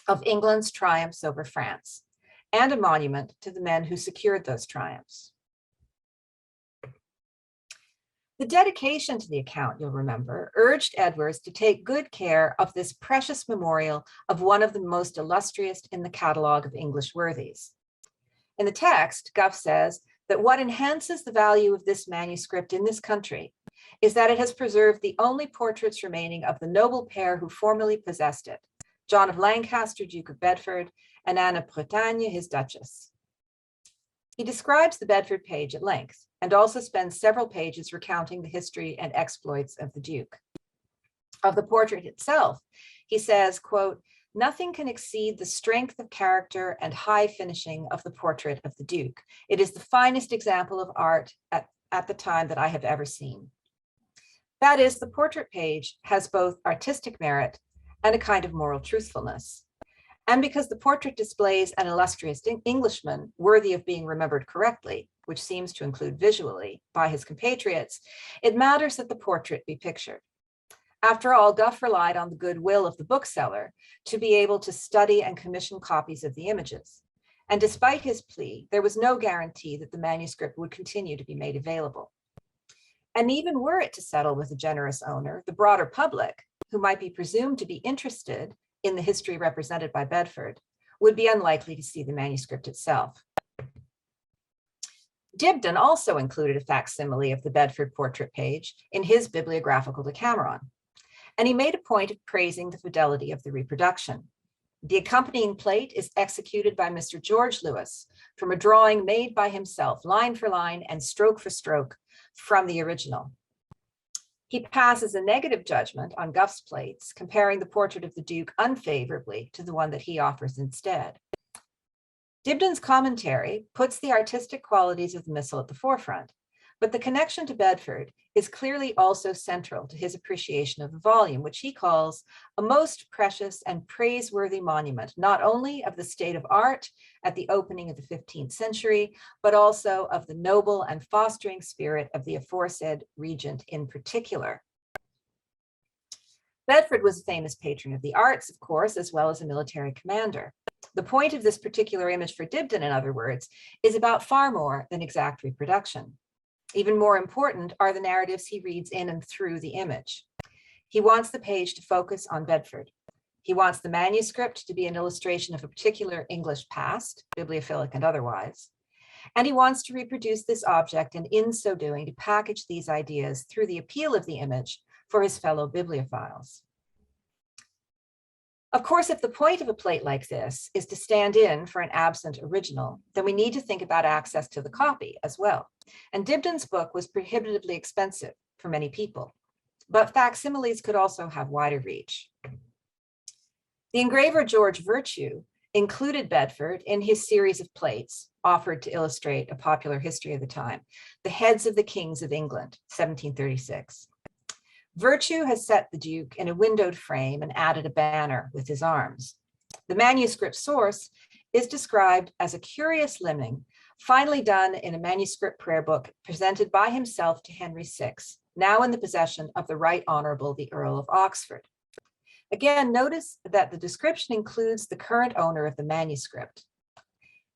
of England's triumphs over France, and a monument to the men who secured those triumphs. The dedication to the account, you'll remember, urged Edwards to take good care of this precious memorial of one of the most illustrious in the catalogue of English worthies. In the text, Gough says that what enhances the value of this manuscript in this country is that it has preserved the only portraits remaining of the noble pair who formerly possessed it, John of Lancaster, Duke of Bedford, and Anne of Bretagne, his Duchess. He describes the Bedford page at length and also spends several pages recounting the history and exploits of the Duke. Of the portrait itself, he says, quote, "Nothing can exceed the strength of character and high finishing of the portrait of the Duke. It is the finest example of art at the time that I have ever seen." That is, the portrait page has both artistic merit and a kind of moral truthfulness. And because the portrait displays an illustrious Englishman worthy of being remembered correctly, which seems to include visually, by his compatriots, it matters that the portrait be pictured. After all, Gough relied on the goodwill of the bookseller to be able to study and commission copies of the images. And despite his plea, there was no guarantee that the manuscript would continue to be made available. And even were it to settle with a generous owner, the broader public, who might be presumed to be interested in the history represented by Bedford, would be unlikely to see the manuscript itself. Dibdin also included a facsimile of the Bedford portrait page in his bibliographical Decameron, and he made a point of praising the fidelity of the reproduction. The accompanying plate is executed by Mr. George Lewis from a drawing made by himself, line for line and stroke for stroke, from the original. He passes a negative judgment on Gough's plates, comparing the portrait of the Duke unfavorably to the one that he offers instead. Dibdin's commentary puts the artistic qualities of the missal at the forefront, but the connection to Bedford is clearly also central to his appreciation of the volume, which he calls a most precious and praiseworthy monument, not only of the state of art at the opening of the 15th century, but also of the noble and fostering spirit of the aforesaid regent in particular. Bedford was a famous patron of the arts, of course, as well as a military commander. The point of this particular image for Dibdin, in other words, is about far more than exact reproduction. Even more important are the narratives he reads in and through the image. He wants the page to focus on Bedford. He wants the manuscript to be an illustration of a particular English past, bibliophilic and otherwise. And he wants to reproduce this object, and in so doing, to package these ideas through the appeal of the image for his fellow bibliophiles. Of course, if the point of a plate like this is to stand in for an absent original, then we need to think about access to the copy as well. And Dibdin's book was prohibitively expensive for many people, but facsimiles could also have wider reach. The engraver George Virtue included Bedford in his series of plates offered to illustrate a popular history of the time, The Heads of the Kings of England, 1736. Virtue has set the Duke in a windowed frame and added a banner with his arms. The manuscript source is described as a curious limning, finally done in a manuscript prayer book presented by himself to Henry VI, now in the possession of the Right Honorable the Earl of Oxford. Again, notice that the description includes the current owner of the manuscript.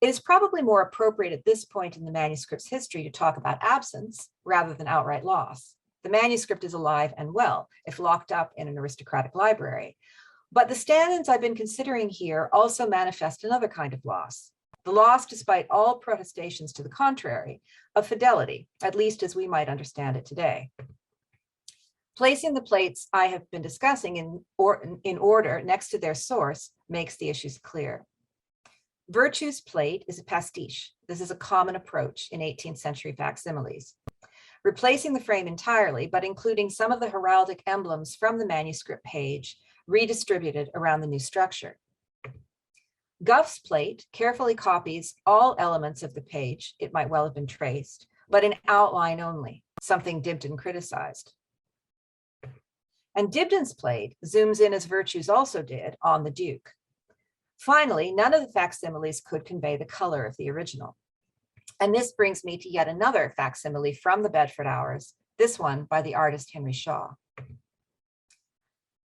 It is probably more appropriate at this point in the manuscript's history to talk about absence rather than outright loss. The manuscript is alive and well if locked up in an aristocratic library. But the stand-ins I've been considering here also manifest another kind of loss. The loss, despite all protestations to the contrary, of fidelity, at least as we might understand it today. Placing the plates I have been discussing in order next to their source makes the issues clear. Virtue's plate is a pastiche. This is a common approach in 18th century facsimiles. Replacing the frame entirely, but including some of the heraldic emblems from the manuscript page redistributed around the new structure. Gough's plate carefully copies all elements of the page. It might well have been traced, but in outline only, something Dibdin criticized. And Dibdin's plate zooms in, as Virtue's also did, on the Duke. Finally, none of the facsimiles could convey the color of the original. And this brings me to yet another facsimile from the Bedford Hours, this one by the artist Henry Shaw.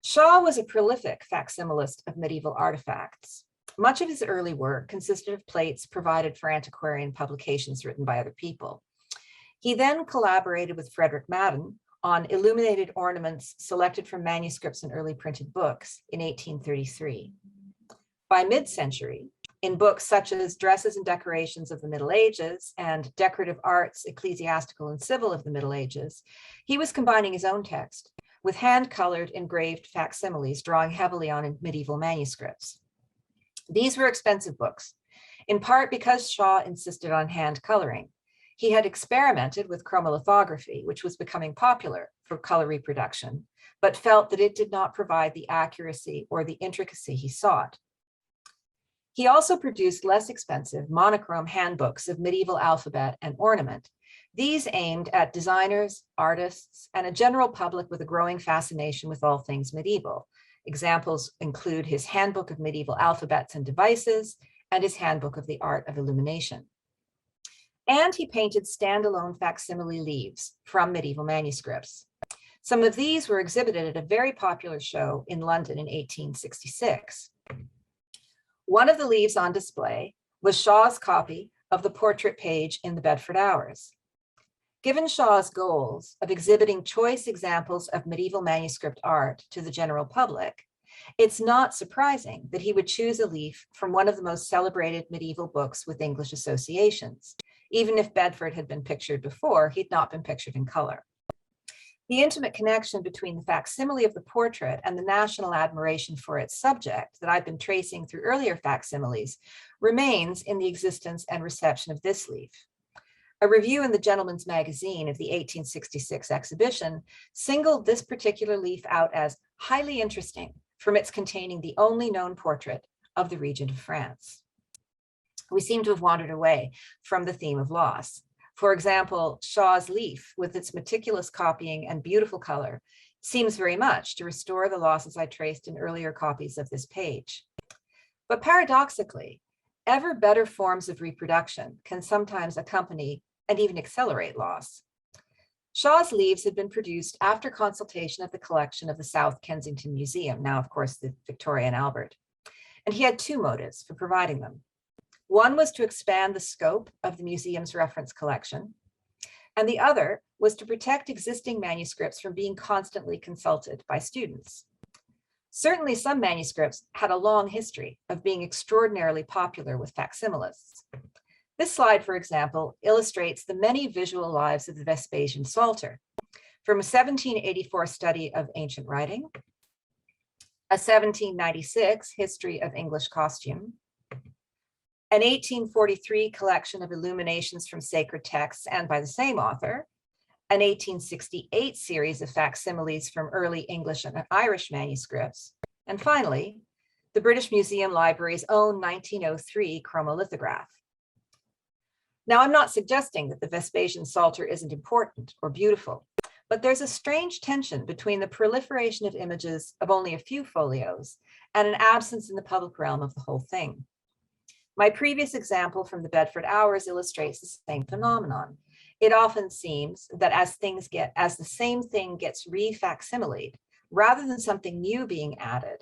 Shaw was a prolific facsimilist of medieval artifacts. Much of his early work consisted of plates provided for antiquarian publications written by other people. He then collaborated with Frederick Madden on illuminated ornaments selected from manuscripts and early printed books in 1833. By mid-century, in books such as Dresses and Decorations of the Middle Ages and Decorative Arts, Ecclesiastical and Civil of the Middle Ages, he was combining his own text with hand-colored engraved facsimiles, drawing heavily on medieval manuscripts. These were expensive books, in part because Shaw insisted on hand coloring. He had experimented with chromolithography, which was becoming popular for color reproduction, but felt that it did not provide the accuracy or the intricacy he sought. He also produced less expensive monochrome handbooks of medieval alphabet and ornament. These aimed at designers, artists, and a general public with a growing fascination with all things medieval. Examples include his Handbook of Medieval Alphabets and Devices and his Handbook of the Art of Illumination. And he painted standalone facsimile leaves from medieval manuscripts. Some of these were exhibited at a very popular show in London in 1866. One of the leaves on display was Shaw's copy of the portrait page in the Bedford Hours. Given Shaw's goals of exhibiting choice examples of medieval manuscript art to the general public, it's not surprising that he would choose a leaf from one of the most celebrated medieval books with English associations. Even if Bedford had been pictured before, he'd not been pictured in color. The intimate connection between the facsimile of the portrait and the national admiration for its subject that I've been tracing through earlier facsimiles remains in the existence and reception of this leaf. A review in the Gentleman's Magazine of the 1866 exhibition singled this particular leaf out as highly interesting from its containing the only known portrait of the Regent of France. We seem to have wandered away from the theme of loss. For example, Shaw's leaf, with its meticulous copying and beautiful color, seems very much to restore the losses I traced in earlier copies of this page. But paradoxically, ever better forms of reproduction can sometimes accompany and even accelerate loss. Shaw's leaves had been produced after consultation of the collection of the South Kensington Museum, now of course the Victoria and Albert, and he had two motives for providing them. One was to expand the scope of the museum's reference collection, and the other was to protect existing manuscripts from being constantly consulted by students. Certainly some manuscripts had a long history of being extraordinarily popular with facsimilists. This slide, for example, illustrates the many visual lives of the Vespasian Psalter, from a 1784 study of ancient writing, a 1796 history of English costume, an 1843 collection of illuminations from sacred texts and by the same author, an 1868 series of facsimiles from early English and Irish manuscripts, and finally, the British Museum Library's own 1903 chromolithograph. Now, I'm not suggesting that the Vespasian Psalter isn't important or beautiful, but there's a strange tension between the proliferation of images of only a few folios and an absence in the public realm of the whole thing. My previous example from the Bedford Hours illustrates the same phenomenon. It often seems that as the same thing gets refacsimiled, rather than something new being added,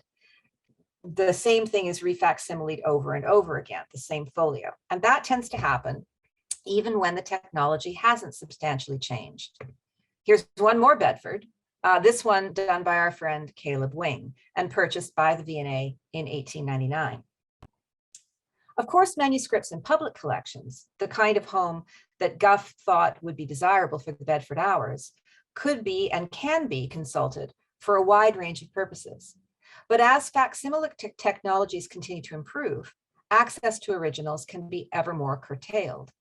the same thing is refacsimiled over and over again, the same folio. And that tends to happen even when the technology hasn't substantially changed. Here's one more Bedford, this one done by our friend Caleb Wing and purchased by the V&A in 1899. Of course, manuscripts in public collections, the kind of home that Gough thought would be desirable for the Bedford Hours, could be and can be consulted for a wide range of purposes. But as facsimile technologies continue to improve, access to originals can be ever more curtailed.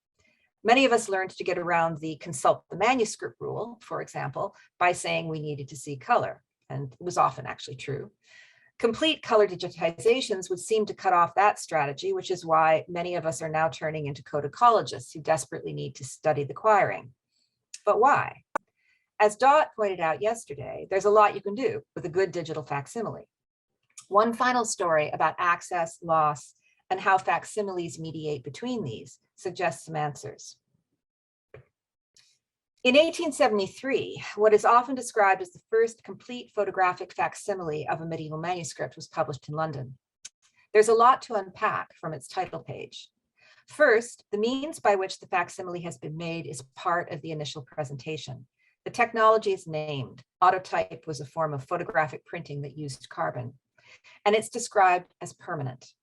Many of us learned to get around the consult the manuscript rule, for example, by saying we needed to see color, and it was often actually true. Complete color digitizations would seem to cut off that strategy, which is why many of us are now turning into codicologists who desperately need to study the quiring. But why? As Dot pointed out yesterday, there's a lot you can do with a good digital facsimile. One final story about access, loss, and how facsimiles mediate between these suggests some answers. In 1873, what is often described as the first complete photographic facsimile of a medieval manuscript was published in London. There's a lot to unpack from its title page. First, the means by which the facsimile has been made is part of the initial presentation. The technology is named. Autotype was a form of photographic printing that used carbon, and it's described as permanent.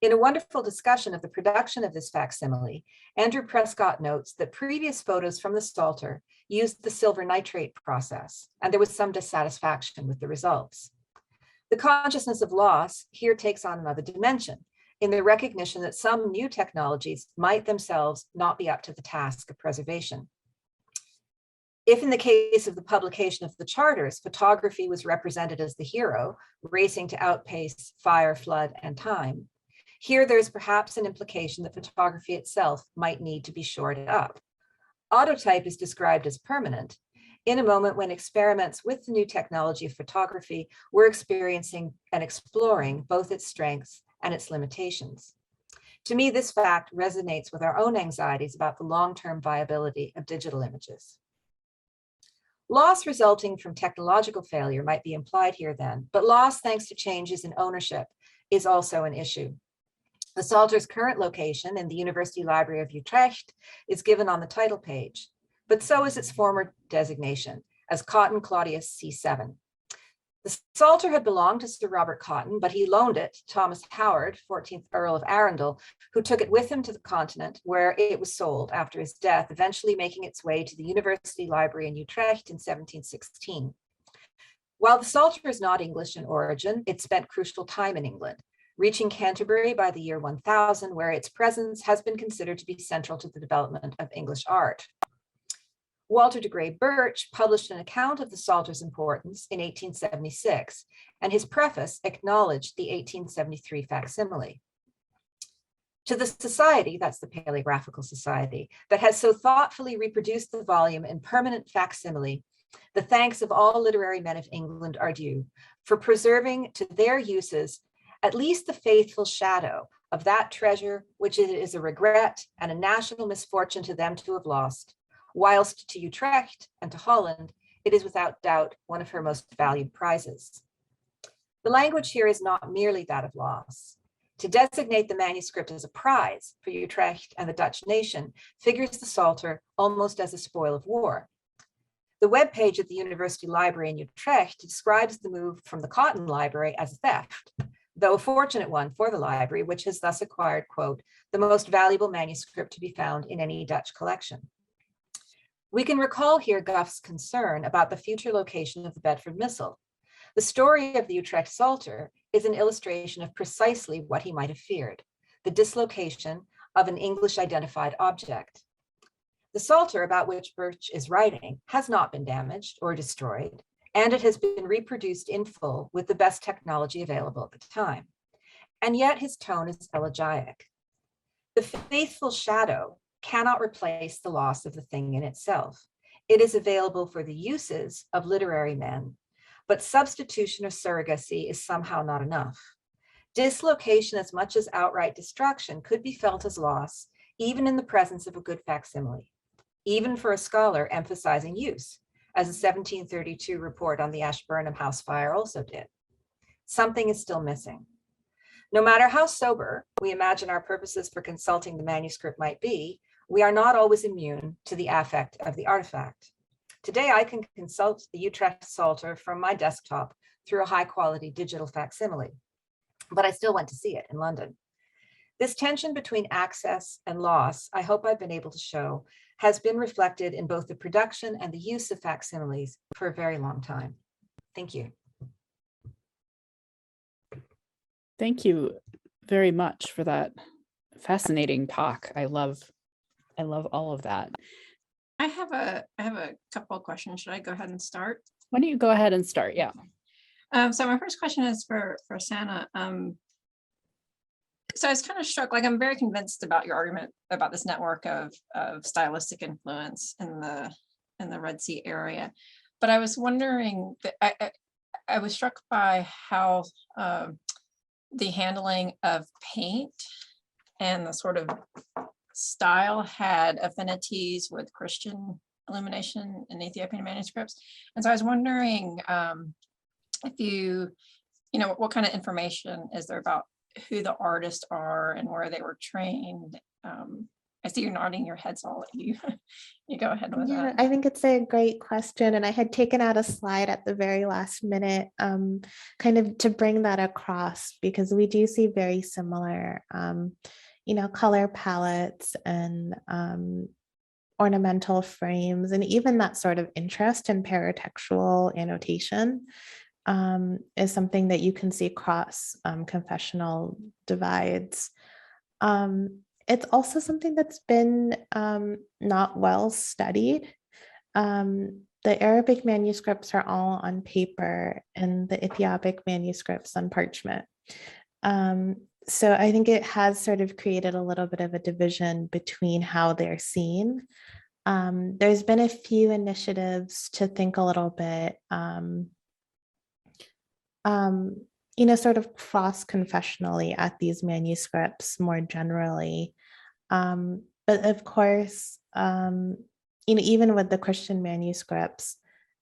In a wonderful discussion of the production of this facsimile, Andrew Prescott notes that previous photos from the Psalter used the silver nitrate process, and there was some dissatisfaction with the results. The consciousness of loss here takes on another dimension in the recognition that some new technologies might themselves not be up to the task of preservation. If in the case of the publication of the charters, photography was represented as the hero, racing to outpace fire, flood, and time, here there's perhaps an implication that photography itself might need to be shored up. Autotype is described as permanent in a moment when experiments with the new technology of photography were experiencing and exploring both its strengths and its limitations. To me, this fact resonates with our own anxieties about the long-term viability of digital images. Loss resulting from technological failure might be implied here then, but loss thanks to changes in ownership is also an issue. The Psalter's current location in the University Library of Utrecht is given on the title page, but so is its former designation as Cotton Claudius C7. The Psalter had belonged to Sir Robert Cotton, but he loaned it to Thomas Howard, 14th Earl of Arundel, who took it with him to the continent where it was sold after his death, eventually making its way to the University Library in Utrecht in 1716. While the Psalter is not English in origin, it spent crucial time in England, reaching Canterbury by the year 1000, where its presence has been considered to be central to the development of English art. Walter de Grey Birch published an account of the Psalter's importance in 1876, and his preface acknowledged the 1873 facsimile. To the society, that's the Paleographical Society, that has so thoughtfully reproduced the volume in permanent facsimile, the thanks of all literary men of England are due for preserving to their uses at least the faithful shadow of that treasure which it is a regret and a national misfortune to them to have lost, whilst to Utrecht and to Holland, it is without doubt one of her most valued prizes. The language here is not merely that of loss. To designate the manuscript as a prize for Utrecht and the Dutch nation figures the Psalter almost as a spoil of war. The webpage at the University Library in Utrecht describes the move from the Cotton Library as a theft, though a fortunate one for the library, which has thus acquired, quote, the most valuable manuscript to be found in any Dutch collection. We can recall here Gough's concern about the future location of the Bedford Missal. The story of the Utrecht Psalter is an illustration of precisely what he might have feared, the dislocation of an English identified object. The Psalter about which Birch is writing has not been damaged or destroyed, and it has been reproduced in full with the best technology available at the time. And yet his tone is elegiac. The faithful shadow cannot replace the loss of the thing in itself. It is available for the uses of literary men, but substitution or surrogacy is somehow not enough. Dislocation as much as outright destruction could be felt as loss, even in the presence of a good facsimile, even for a scholar emphasizing use, as a 1732 report on the Ashburnham house fire also did. Something is still missing. No matter how sober we imagine our purposes for consulting the manuscript might be, we are not always immune to the affect of the artifact. Today, I can consult the Utrecht Psalter from my desktop through a high-quality digital facsimile, but I still went to see it in London. This tension between access and loss, I hope I've been able to show, has been reflected in both the production and the use of facsimiles for a very long time. Thank you. Thank you very much for that fascinating talk. I love all of that. I have a couple of questions. Should I go ahead and start? Why don't you go ahead and start? Yeah. So my first question is for Sana. So I was kind of struck, like I'm very convinced about your argument about this network of stylistic influence in the Red Sea area. But I was wondering, I was struck by how the handling of paint and the sort of style had affinities with Christian illumination in Ethiopian manuscripts. And so I was wondering if you know, what kind of information is there about who the artists are and where they were trained. I see you're nodding your head, so I'll let you, you go ahead with Yeah, that. I think it's a great question. And I had taken out a slide at the very last minute, kind of to bring that across, because we do see very similar, color palettes and ornamental frames, and even that sort of interest in paratextual annotation is something that you can see across confessional divides. It's also something that's been not well studied. The Arabic manuscripts are all on paper and the Ethiopic manuscripts on parchment. So I think it has sort of created a little bit of a division between how they're seen. There's been a few initiatives to think a little bit, sort of cross-confessionally at these manuscripts more generally. But of course, even with the Christian manuscripts,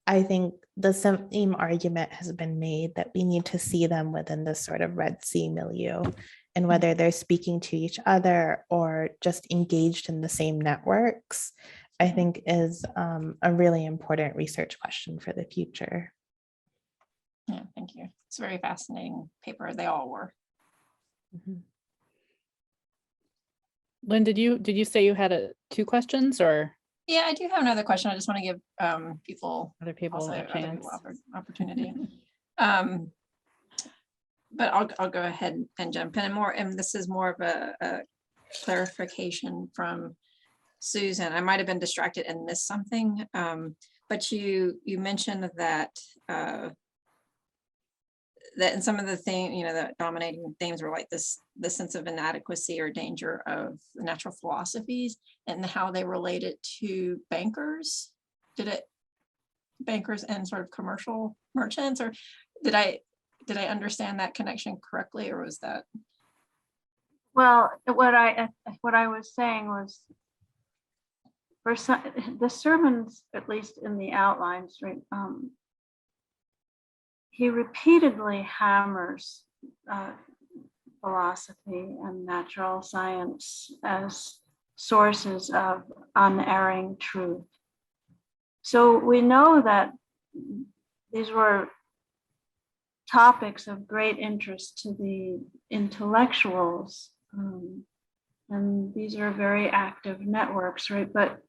I think the same argument has been made that we need to see them within this sort of Red Sea milieu, and whether they're speaking to each other or just engaged in the same networks, I think is a really important research question for the future. Yeah, thank you. It's a very fascinating paper. They all were. Mm-hmm. Lynn, did you say you had two questions, or? Yeah, I do have another question. I just want to give Other people a chance. Opportunity. But I'll go ahead and jump in and this is more of a clarification from Susan. I might have been distracted and missed something, but you mentioned that that in some of the the dominating themes were like the sense of inadequacy or danger of the natural philosophies and how they related to bankers. Bankers and sort of commercial merchants, or did I understand that connection correctly, or was that? Well, what I was saying was, for some, the sermons, at least in the outlines, right? He repeatedly hammers philosophy and natural science as sources of unerring truth. So we know that these were topics of great interest to the intellectuals, and these are very active networks, right? But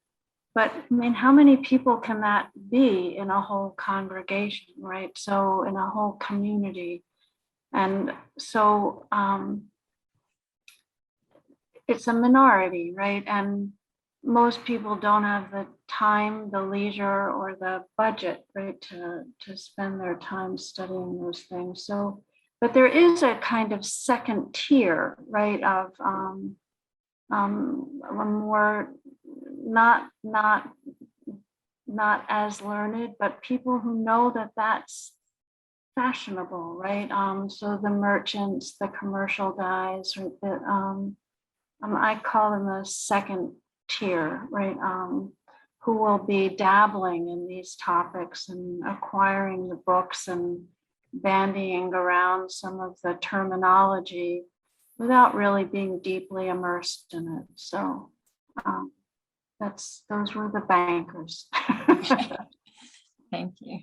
I mean, how many people can that be in a whole congregation, right? So in a whole community. And so it's a minority, right? And most people don't have the time, the leisure, or the budget, right, to spend their time studying those things. So, but there is a kind of second tier, right, of a more not as learned, but people who know that that's fashionable, right? So the merchants, the commercial guys, right? I call them the second tier, right? Who will be dabbling in these topics and acquiring the books and bandying around some of the terminology without really being deeply immersed in it. So those were the bankers. Thank you.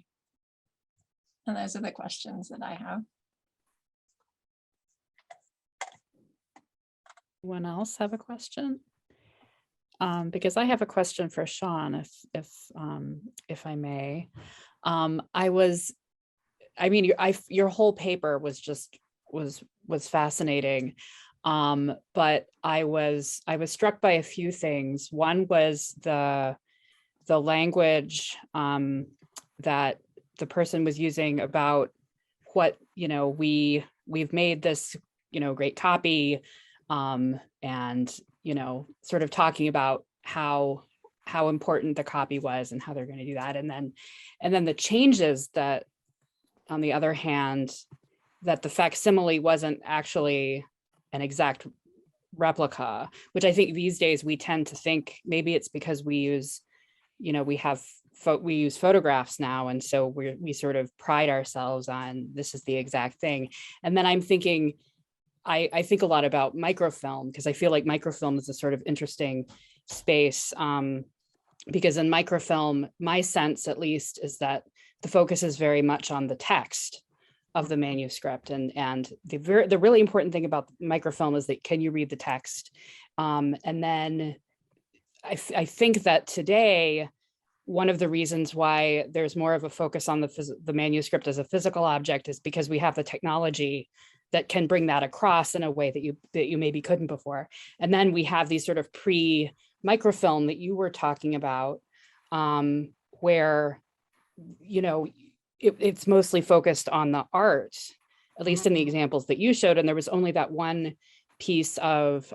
And those are the questions that I have. Anyone else have a question? Because I have a question for Sean, if I may. Your whole paper was fascinating, but I was struck by a few things. One was the language that the person was using about what we've made this great copy, and sort of talking about how important the copy was and how they're going to do that, and then the changes that, on the other hand, that the facsimile wasn't actually an exact replica, which I think these days we tend to think maybe it's because we use photographs now, and so we sort of pride ourselves on this is the exact thing. And then I'm thinking, I think a lot about microfilm, because I feel like microfilm is a sort of interesting space, because in microfilm, my sense at least is that the focus is very much on the text of the manuscript, and the really important thing about microfilm is that can you read the text, and then I think that today one of the reasons why there's more of a focus on the manuscript as a physical object is because we have the technology that can bring that across in a way that you maybe couldn't before. And then we have these sort of pre-microfilm that you were talking about, where, you know, it's mostly focused on the art, at least in the examples that you showed. And there was only that one piece of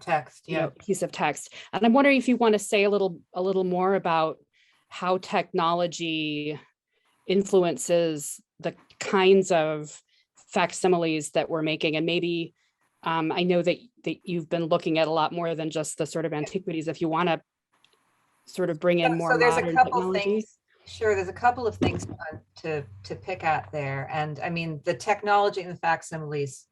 text, yeah. Piece of text. And I'm wondering if you want to say a little more about how technology influences the kinds of facsimiles that we're making. And maybe I know that you've been looking at a lot more than just the sort of antiquities. If you want to sort of bring in more so there's modern a couple technology. things. Sure, there's a couple of things to pick at there. And I mean, the technology and the facsimiles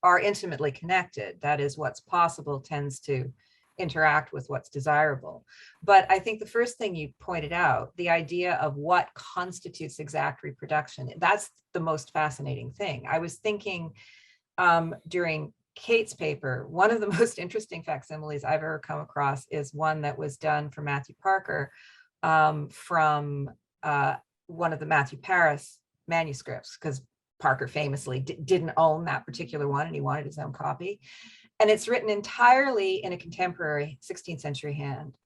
are intimately connected. That is, what's possible tends to interact with what's desirable. But I think the first thing you pointed out, the idea of what constitutes exact reproduction, that's the most fascinating thing. I was thinking during Kate's paper, one of the most interesting facsimiles I've ever come across is one that was done for Matthew Parker from one of the Matthew Paris manuscripts, because Parker famously didn't own that particular one and he wanted his own copy. And it's written entirely in a contemporary 16th century hand.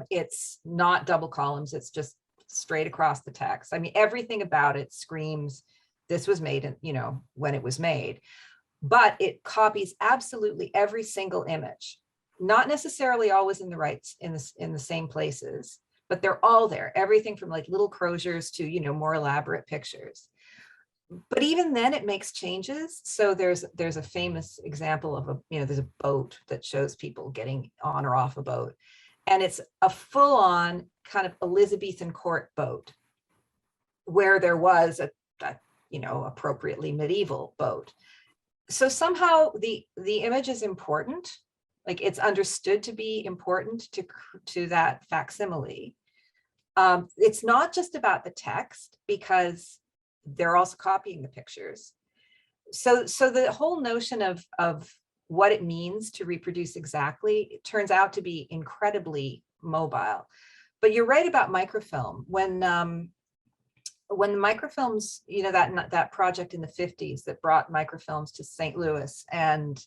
It's not double columns, it's just straight across the text. I mean, everything about it screams, this was made in, you know, when it was made, but it copies absolutely every single image, not necessarily always in the right, in the same places, but they're all there. Everything from like little croziers to, you know, more elaborate pictures. But even then it makes changes. So there's a famous example of there's a boat that shows people getting on or off a boat. And it's a full-on kind of Elizabethan court boat where there was a appropriately medieval boat. So somehow the image is important. Like, it's understood to be important to that facsimile. It's not just about the text, because they're also copying the pictures. So the whole notion of what it means to reproduce exactly, it turns out to be incredibly mobile. But you're right about microfilm. When the microfilms, that project in the 50s that brought microfilms to St. Louis, and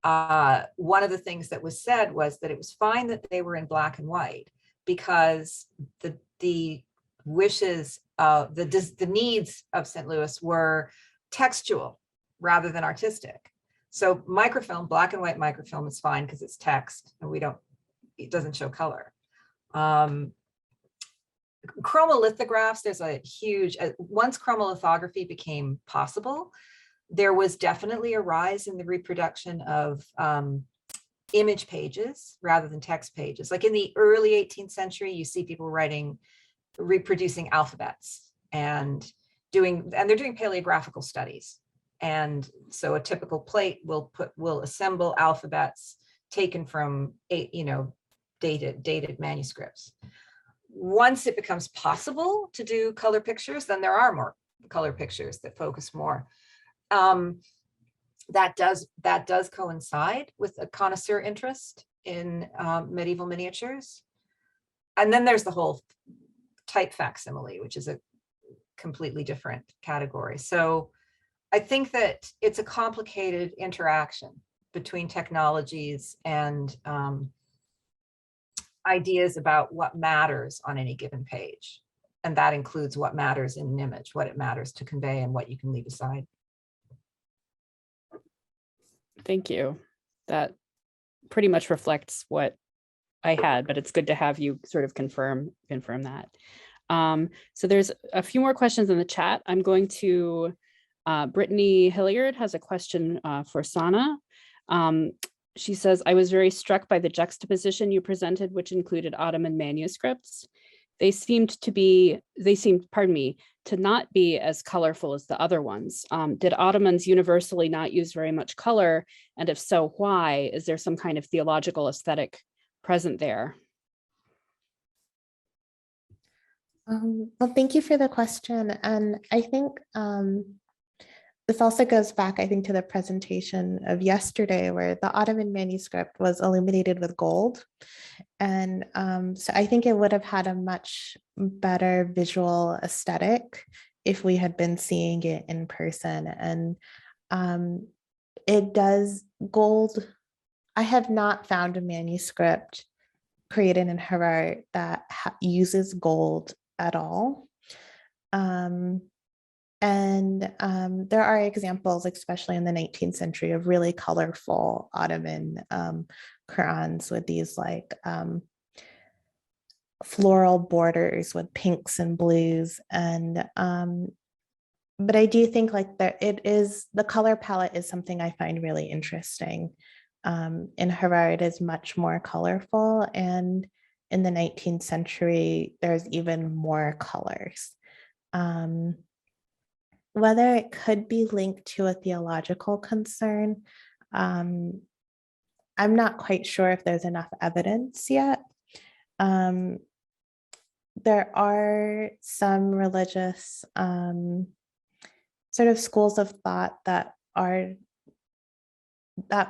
one of the things that was said was that it was fine that they were in black and white, because the wishes, the needs of St. Louis were textual rather than artistic. So microfilm, black and white microfilm, is fine because it's text and it doesn't show color. Chromolithographs, there's a huge, once chromolithography became possible, there was definitely a rise in the reproduction of image pages rather than text pages. Like in the early 18th century, you see people reproducing alphabets and they're doing paleographical studies. And so a typical plate will assemble alphabets taken from dated manuscripts. Once it becomes possible to do color pictures, then there are more color pictures that focus more. That does coincide with a connoisseur interest in medieval miniatures. And then there's the whole type facsimile, which is a completely different category. So I think that it's a complicated interaction between technologies and ideas about what matters on any given page. And that includes what matters in an image, what it matters to convey, and what you can leave aside. Thank you. That pretty much reflects what I had, but it's good to have you sort of confirm that. So there's a few more questions in the chat. I'm going to, Brittany Hilliard has a question for Sana. She says, I was very struck by the juxtaposition you presented, which included Ottoman manuscripts. They seemed, pardon me, to not be as colorful as the other ones. Did Ottomans universally not use very much color? And if so, why? Is there some kind of theological aesthetic present there? Well, thank you for the question. And I think this also goes back, I think, to the presentation of yesterday, where the Ottoman manuscript was illuminated with gold. And so I think it would have had a much better visual aesthetic if we had been seeing it in person. And it does gold. I have not found a manuscript created in Harari that uses gold at all. And there are examples, especially in the 19th century, of really colorful Ottoman Qur'ans with these like floral borders with pinks and blues. And but I do think like the color palette is something I find really interesting. In Harari, it is much more colorful, and in the 19th century, there's even more colors. Whether it could be linked to a theological concern, I'm not quite sure if there's enough evidence yet. There are some religious sort of schools of thought that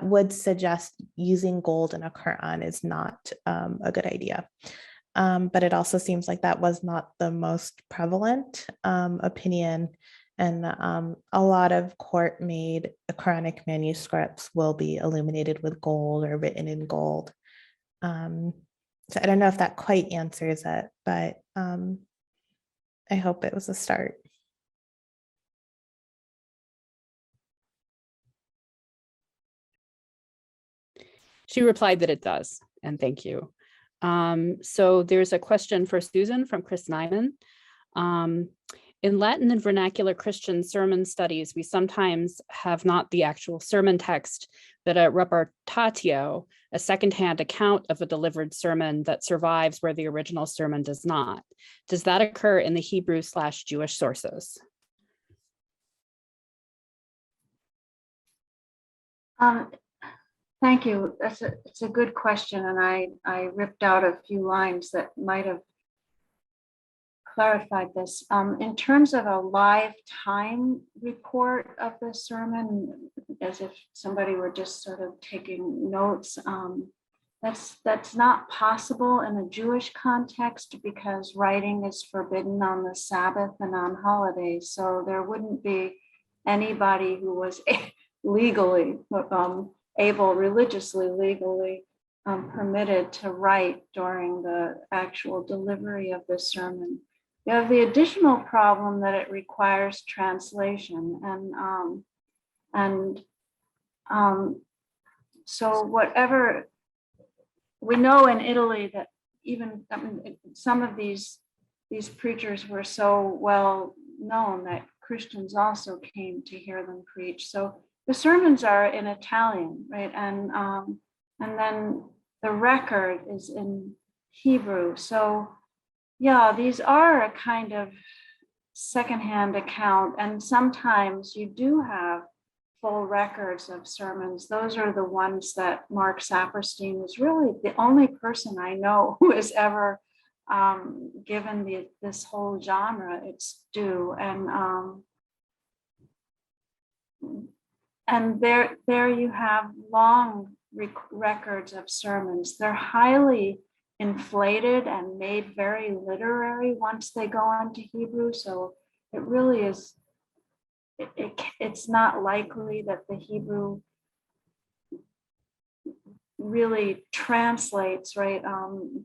would suggest using gold in a Quran is not a good idea. But it also seems like that was not the most prevalent opinion. And a lot of court-made Quranic manuscripts will be illuminated with gold or written in gold. So I don't know if that quite answers it, but I hope it was a start. She replied that it does, and thank you. So there's a question for Susan from Chris Nyman. In Latin and vernacular Christian sermon studies, we sometimes have not the actual sermon text, but a reportatio, a secondhand account of a delivered sermon that survives where the original sermon does not. Does that occur in the Hebrew/Jewish sources? Thank you. It's a good question, and I ripped out a few lines that might have clarified this. In terms of a live time report of the sermon, as if somebody were just sort of taking notes, that's not possible in a Jewish context because writing is forbidden on the Sabbath and on holidays. So there wouldn't be anybody who was legally religiously legally permitted to write during the actual delivery of the sermon. You have the additional problem that it requires translation, so whatever we know in Italy that even some of these preachers were so well known that Christians also came to hear them preach. So the sermons are in Italian, right? And then the record is in Hebrew. So yeah, these are a kind of secondhand account. And sometimes you do have full records of sermons. Those are the ones that Mark Saperstein was really the only person I know who has ever given this whole genre its due. And there you have long records of sermons. They're highly inflated and made very literary once they go into Hebrew. So it really is, it's not likely that the Hebrew really translates, right,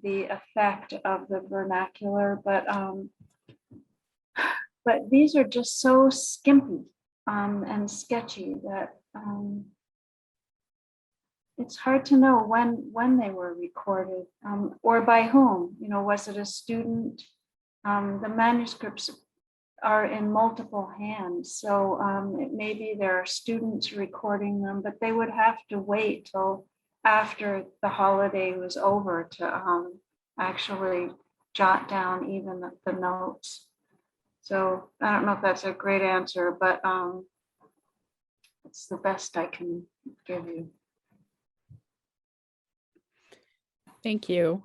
the effect of the vernacular, but these are just so skimpy and sketchy that it's hard to know when they were recorded or by whom. You know, was it a student? The manuscripts are in multiple hands, so maybe there are students recording them, but they would have to wait till after the holiday was over to actually jot down even the notes. So I don't know if that's a great answer, but it's the best I can give you. Thank you.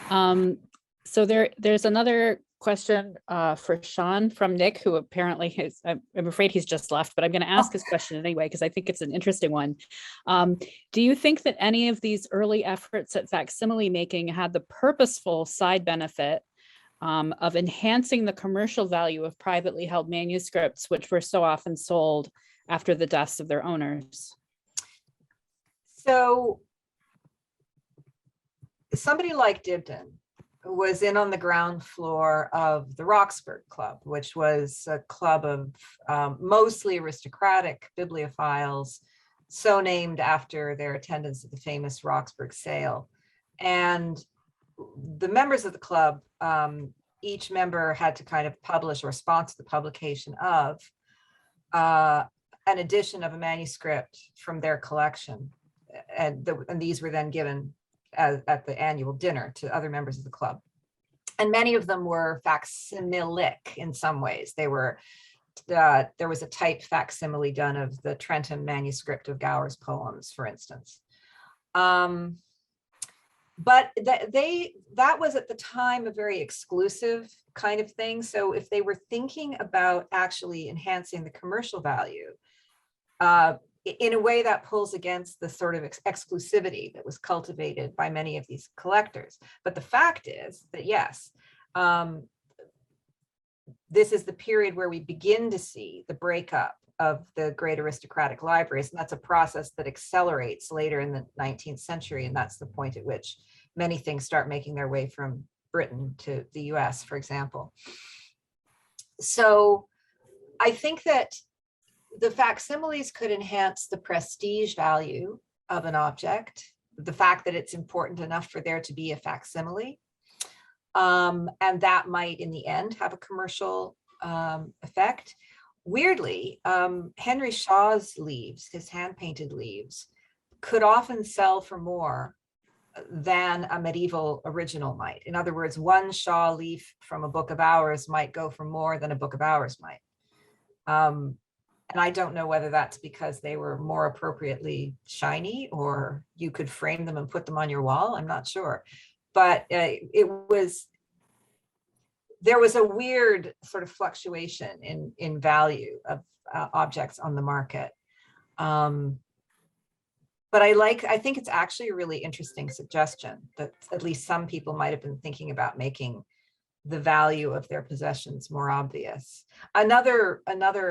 So there's another question for Sean from Nick, who apparently has, I'm afraid he's just left, but I'm going to ask his question anyway, because I think it's an interesting one. Do you think that any of these early efforts at facsimile making had the purposeful side benefit of enhancing the commercial value of privately held manuscripts, which were so often sold after the deaths of their owners? So somebody like Dibdin was in on the ground floor of the Roxburgh Club, which was a club of mostly aristocratic bibliophiles, so named after their attendance at the famous Roxburgh sale. And the members of the club, each member had to kind of publish or sponsor the publication of an edition of a manuscript from their collection. And these were then given at the annual dinner to other members of the club. And many of them were facsimilic in some ways. They were, there was a type facsimile done of the Trentham manuscript of Gower's poems, for instance. But that was at the time a very exclusive kind of thing. So if they were thinking about actually enhancing the commercial value, in a way that pulls against the sort of exclusivity that was cultivated by many of these collectors. But the fact is that, yes, this is the period where we begin to see the breakup of the great aristocratic libraries. And that's a process that accelerates later in the 19th century. And that's the point at which many things start making their way from Britain to the US, for example. So I think that the facsimiles could enhance the prestige value of an object, the fact that it's important enough for there to be a facsimile. And that might, in the end, have a commercial effect. Weirdly, Henry Shaw's leaves, his hand-painted leaves, could often sell for more than a medieval original might. In other words, one Shaw leaf from a book of hours might go for more than a book of hours might. And I don't know whether that's because they were more appropriately shiny or you could frame them and put them on your wall. I'm not sure. But there was a weird sort of fluctuation in value of objects on the market. But I think it's actually a really interesting suggestion that at least some people might have been thinking about making the value of their possessions more obvious. Another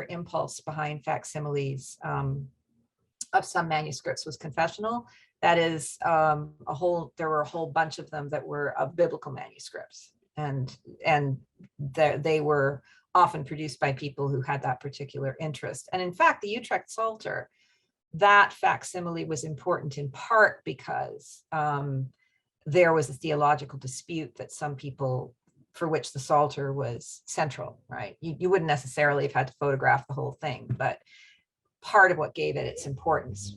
impulse behind facsimiles of some manuscripts was confessional. That is, there were a whole bunch of them that were of biblical manuscripts, and they were often produced by people who had that particular interest. And in fact, the Utrecht Psalter, that facsimile was important in part because there was a theological dispute that some people, for which the Psalter was central, right? You wouldn't necessarily have had to photograph the whole thing, but part of what gave it its importance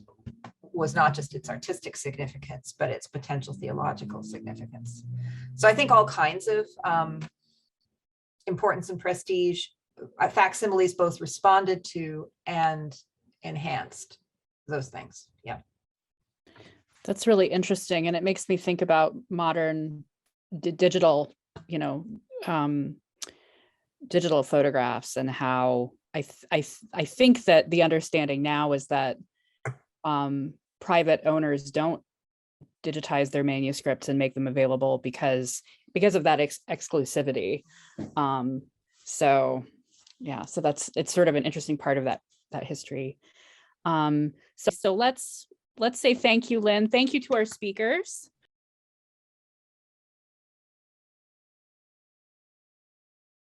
was not just its artistic significance, but its potential theological significance. So I think all kinds of importance and prestige, facsimiles both responded to and enhanced those things. Yeah. That's really interesting. And it makes me think about modern digital, digital photographs, and how I think that the understanding now is that private owners don't digitize their manuscripts and make them available because of that exclusivity. So yeah, so it's sort of an interesting part of that history. So let's say thank you, Lynn. Thank you to our speakers.